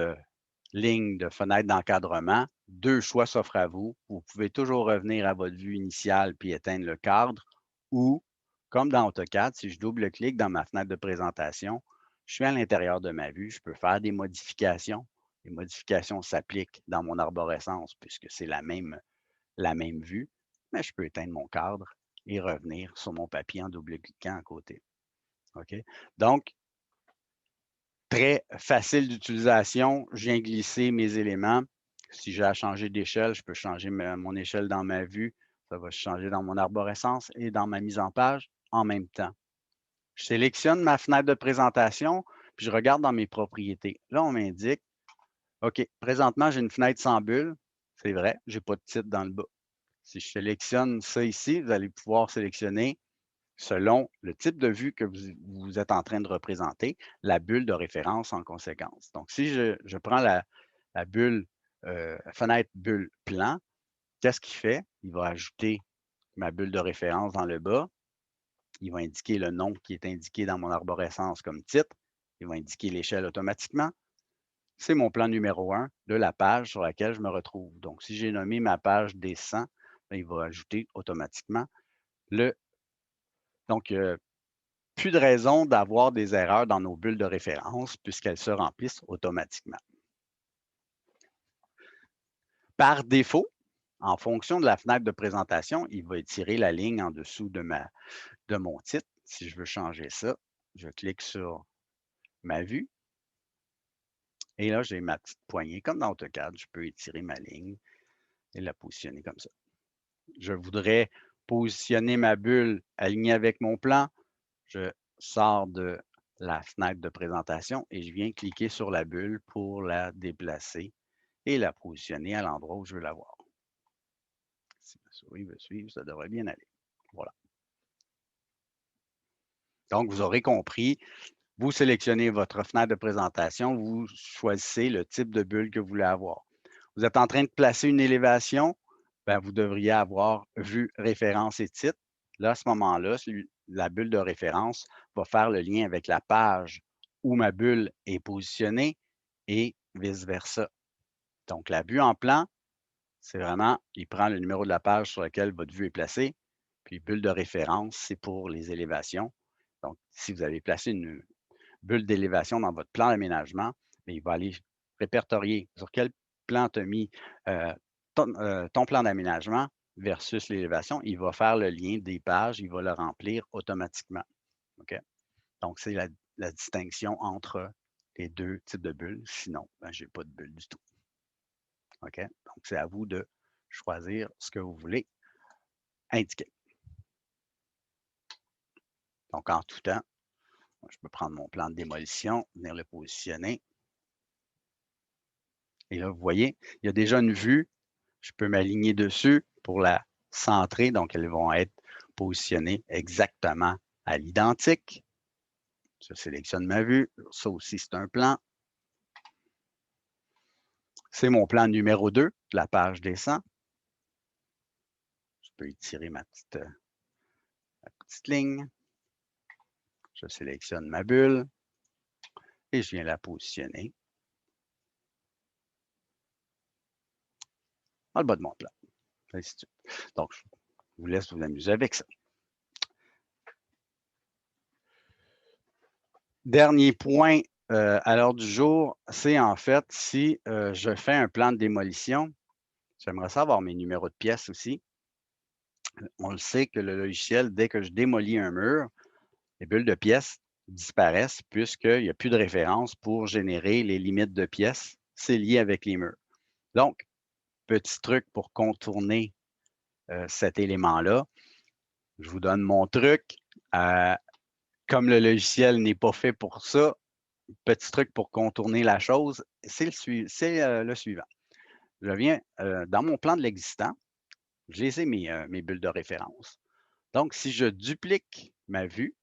lignes de fenêtre d'encadrement, deux choix s'offrent à vous. Vous pouvez toujours revenir à votre vue initiale puis éteindre le cadre ou, comme dans AutoCAD, si je double-clique dans ma fenêtre de présentation, je suis à l'intérieur de ma vue, je peux faire des modifications. Les modifications s'appliquent dans mon arborescence puisque c'est la même vue, mais je peux éteindre mon cadre et revenir sur mon papier en double-cliquant à côté. OK? Donc, très facile d'utilisation. Je viens glisser mes éléments. Si j'ai à changer d'échelle, je peux changer mon échelle dans ma vue. Ça va changer dans mon arborescence et dans ma mise en page en même temps. Je sélectionne ma fenêtre de présentation, puis je regarde dans mes propriétés. Là, on m'indique, OK, présentement, j'ai une fenêtre sans bulle. C'est vrai, je n'ai pas de titre dans le bas. Si je sélectionne ça ici, vous allez pouvoir sélectionner selon le type de vue que vous êtes en train de représenter, la bulle de référence en conséquence. Donc, si je prends la bulle, fenêtre bulle plan, qu'est-ce qu'il fait? Il va ajouter ma bulle de référence dans le bas. Il va indiquer le nom qui est indiqué dans mon arborescence comme titre. Il va indiquer l'échelle automatiquement. C'est mon plan numéro 1 de la page sur laquelle je me retrouve. Donc, si j'ai nommé ma page descend, il va ajouter automatiquement le. Donc, plus de raison d'avoir des erreurs dans nos bulles de référence puisqu'elles se remplissent automatiquement. Par défaut, en fonction de la fenêtre de présentation, il va étirer la ligne en dessous de mon titre. Si je veux changer ça, je clique sur ma vue. Et là, j'ai ma petite poignée. Comme dans AutoCAD, je peux étirer ma ligne et la positionner comme ça. Je voudrais positionner ma bulle alignée avec mon plan. Je sors de la fenêtre de présentation et je viens cliquer sur la bulle pour la déplacer et la positionner à l'endroit où je veux la voir. Si ma souris veut suivre, ça devrait bien aller. Voilà. Donc, vous aurez compris, vous sélectionnez votre fenêtre de présentation, vous choisissez le type de bulle que vous voulez avoir. Vous êtes en train de placer une élévation, bien, vous devriez avoir vue, référence et titre. Là, à ce moment-là, la bulle de référence va faire le lien avec la page où ma bulle est positionnée et vice-versa. Donc, la vue en plan, c'est vraiment, il prend le numéro de la page sur laquelle votre vue est placée, puis bulle de référence, c'est pour les élévations. Donc, si vous avez placé une bulle d'élévation dans votre plan d'aménagement, il va aller répertorier sur quel plan tu as mis ton plan d'aménagement versus l'élévation. Il va faire le lien des pages, il va le remplir automatiquement. OK? Donc, c'est la distinction entre les deux types de bulles. Sinon, je n'ai pas de bulle du tout. OK? Donc, c'est à vous de choisir ce que vous voulez indiquer. Donc, en tout temps, je peux prendre mon plan de démolition, venir le positionner. Et là, vous voyez, il y a déjà une vue. Je peux m'aligner dessus, pour la centrer. Donc, elles vont être positionnées exactement à l'identique. Je sélectionne ma vue. Ça aussi, c'est un plan. C'est mon plan numéro 2. La page descend. Je peux étirer ma petite ligne. Je sélectionne ma bulle et je viens la positionner dans le bas de mon plan. Ainsi de suite. Donc, je vous laisse vous amuser avec ça. Dernier point à l'heure du jour, c'est en fait si je fais un plan de démolition, j'aimerais savoir mes numéros de pièces aussi. On le sait que le logiciel, dès que je démolis un mur, les bulles de pièces disparaissent puisqu'il n'y a plus de référence pour générer les limites de pièces. C'est lié avec les murs. Donc, petit truc pour contourner cet élément-là. Je vous donne mon truc. Comme le logiciel n'est pas fait pour ça, petit truc pour contourner la chose, c'est le suivant. Je viens dans mon plan de l'existant, j'ai mes bulles de référence. Donc, si je duplique ma vue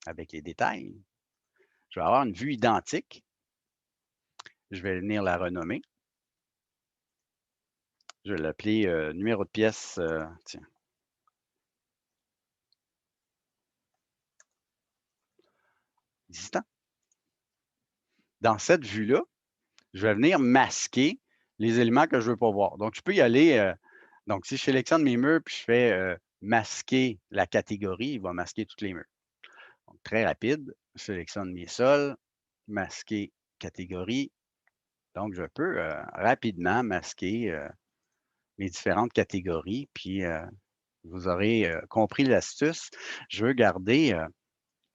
avec les détails, je vais avoir une vue identique. Je vais venir la renommer. Je vais l'appeler numéro de pièce, tiens. Existant. Dans cette vue-là, je vais venir masquer les éléments que je ne veux pas voir. Donc, je peux y aller. Donc, si je sélectionne mes murs puis je fais masquer la catégorie, il va masquer tous les murs. Donc, très rapide. Je sélectionne mes sols, masquer catégorie. Donc, je peux rapidement masquer mes différentes catégories. Puis, vous aurez compris l'astuce. Je veux garder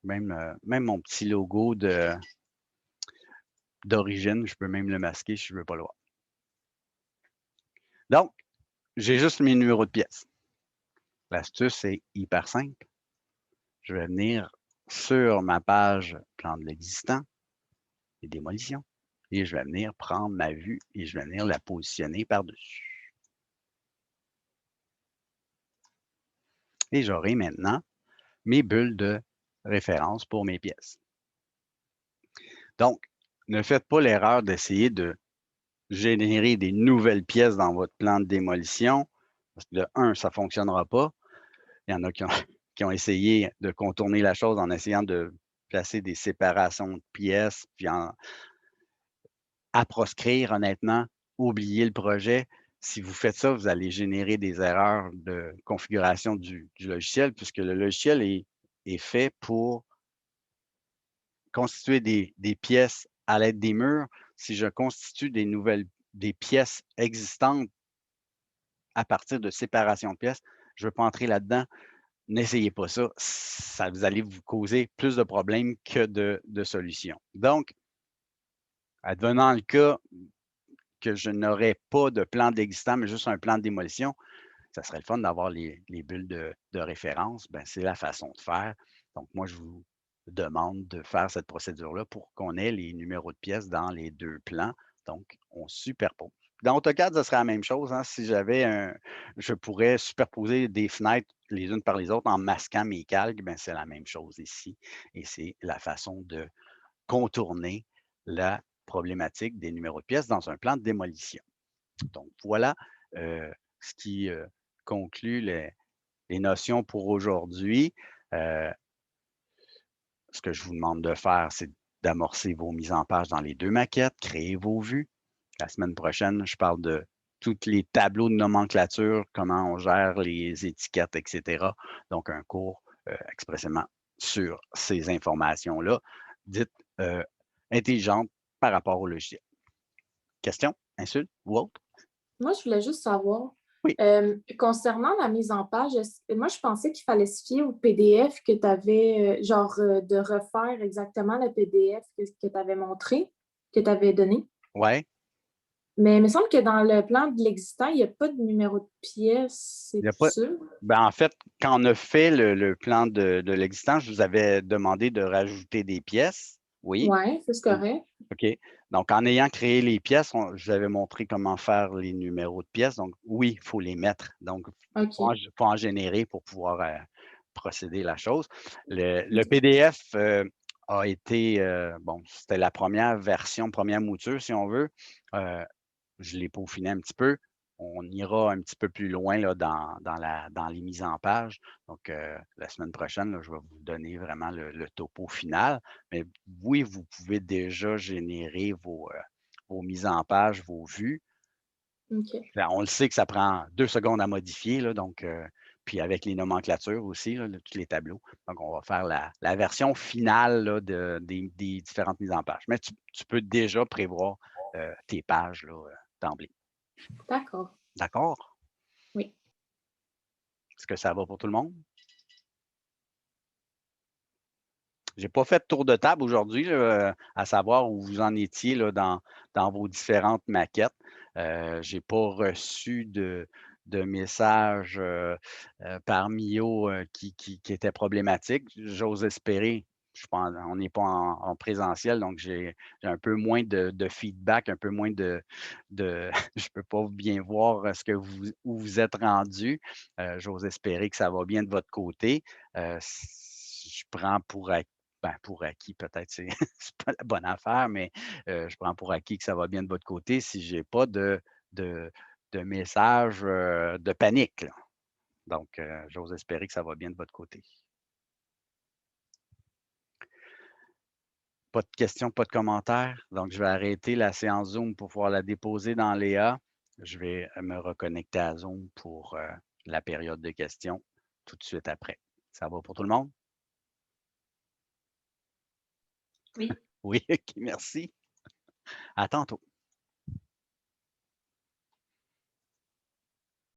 même mon petit logo d'origine. Je peux même le masquer si je ne veux pas le voir. Donc, j'ai juste mes numéros de pièces. L'astuce est hyper simple. Je vais venir sur ma page plan de l'existant et démolition. Et je vais venir prendre ma vue et je vais venir la positionner par-dessus. Et j'aurai maintenant mes bulles de référence pour mes pièces. Donc, ne faites pas l'erreur d'essayer de générer des nouvelles pièces dans votre plan de démolition. Parce que de un, ça ne fonctionnera pas. Il y en a qui ont essayé de contourner la chose en essayant de placer des séparations de pièces, puis à proscrire, honnêtement, oubliez le projet. Si vous faites ça, vous allez générer des erreurs de configuration du logiciel, puisque le logiciel est fait pour constituer des pièces à l'aide des murs. Si je constitue des pièces existantes à partir de séparation de pièces, je ne veux pas entrer là-dedans. N'essayez pas ça. Vous allez vous causer plus de problèmes que de solutions. Donc, advenant le cas que je n'aurais pas de plan d'existant, mais juste un plan de démolition, ça serait le fun d'avoir les bulles de référence. Ben, c'est la façon de faire. Donc, moi, je vous demande de faire cette procédure-là pour qu'on ait les numéros de pièces dans les deux plans. Donc, on superpose. Dans AutoCAD, ce serait la même chose. Hein. Si je pourrais superposer des fenêtres les unes par les autres en masquant mes calques, ben, c'est la même chose ici. Et c'est la façon de contourner la problématique des numéros de pièces dans un plan de démolition. Donc, voilà ce qui conclut les notions pour aujourd'hui. Ce que je vous demande de faire, c'est d'amorcer vos mises en page dans les deux maquettes, créer vos vues. La semaine prochaine, je parle de tous les tableaux de nomenclature, comment on gère les étiquettes, etc. Donc, un cours expressément sur ces informations-là, dites intelligentes par rapport au logiciel. Questions, insultes ou autres? Moi, je voulais juste savoir, Oui. Concernant la mise en page, moi, je pensais qu'il fallait se fier au PDF que tu avais, de refaire exactement le PDF que tu avais montré, que tu avais donné. Oui. Mais il me semble que dans le plan de l'existant, il n'y a pas de numéro de pièce, c'est tout ça? Ben, en fait, quand on a fait le plan de l'existant, je vous avais demandé de rajouter des pièces. Oui. Oui, c'est correct. OK. Donc, en ayant créé les pièces, je vous avais montré comment faire les numéros de pièces. Donc, oui, il faut les mettre. Donc, il OK. faut en générer pour pouvoir procéder la chose. Le OK. PDF a été, bon, c'était la première version, première mouture, si on veut. Je l'ai peaufiné un petit peu. On ira un petit peu plus loin là, dans les mises en page. Donc, la semaine prochaine, là, je vais vous donner vraiment le topo final. Mais oui, vous pouvez déjà générer vos mises en page, vos vues. OK. On le sait que ça prend 2 secondes à modifier, là, donc, puis avec les nomenclatures aussi, là, tous les tableaux. Donc, on va faire la version finale là, des différentes mises en page. Mais tu peux déjà prévoir tes pages là, d'emblée. D'accord. D'accord? Oui. Est-ce que ça va pour tout le monde? Je n'ai pas fait de tour de table aujourd'hui, à savoir où vous en étiez là, dans vos différentes maquettes. Je n'ai pas reçu de message par Mio qui était problématique. J'ose espérer. On n'est pas en présentiel, donc j'ai un peu moins de feedback, un peu moins de je ne peux pas bien voir où vous êtes rendu. J'ose espérer que ça va bien de votre côté. Je prends pour acquis, peut-être, c'est pas la bonne affaire, mais je prends pour acquis que ça va bien de votre côté si je n'ai pas de message de panique, là. Donc, j'ose espérer que ça va bien de votre côté. Pas de questions, pas de commentaires. Donc, je vais arrêter la séance Zoom pour pouvoir la déposer dans Léa. Je vais me reconnecter à Zoom pour la période de questions tout de suite après. Ça va pour tout le monde? Oui. Oui, OK, merci. À tantôt.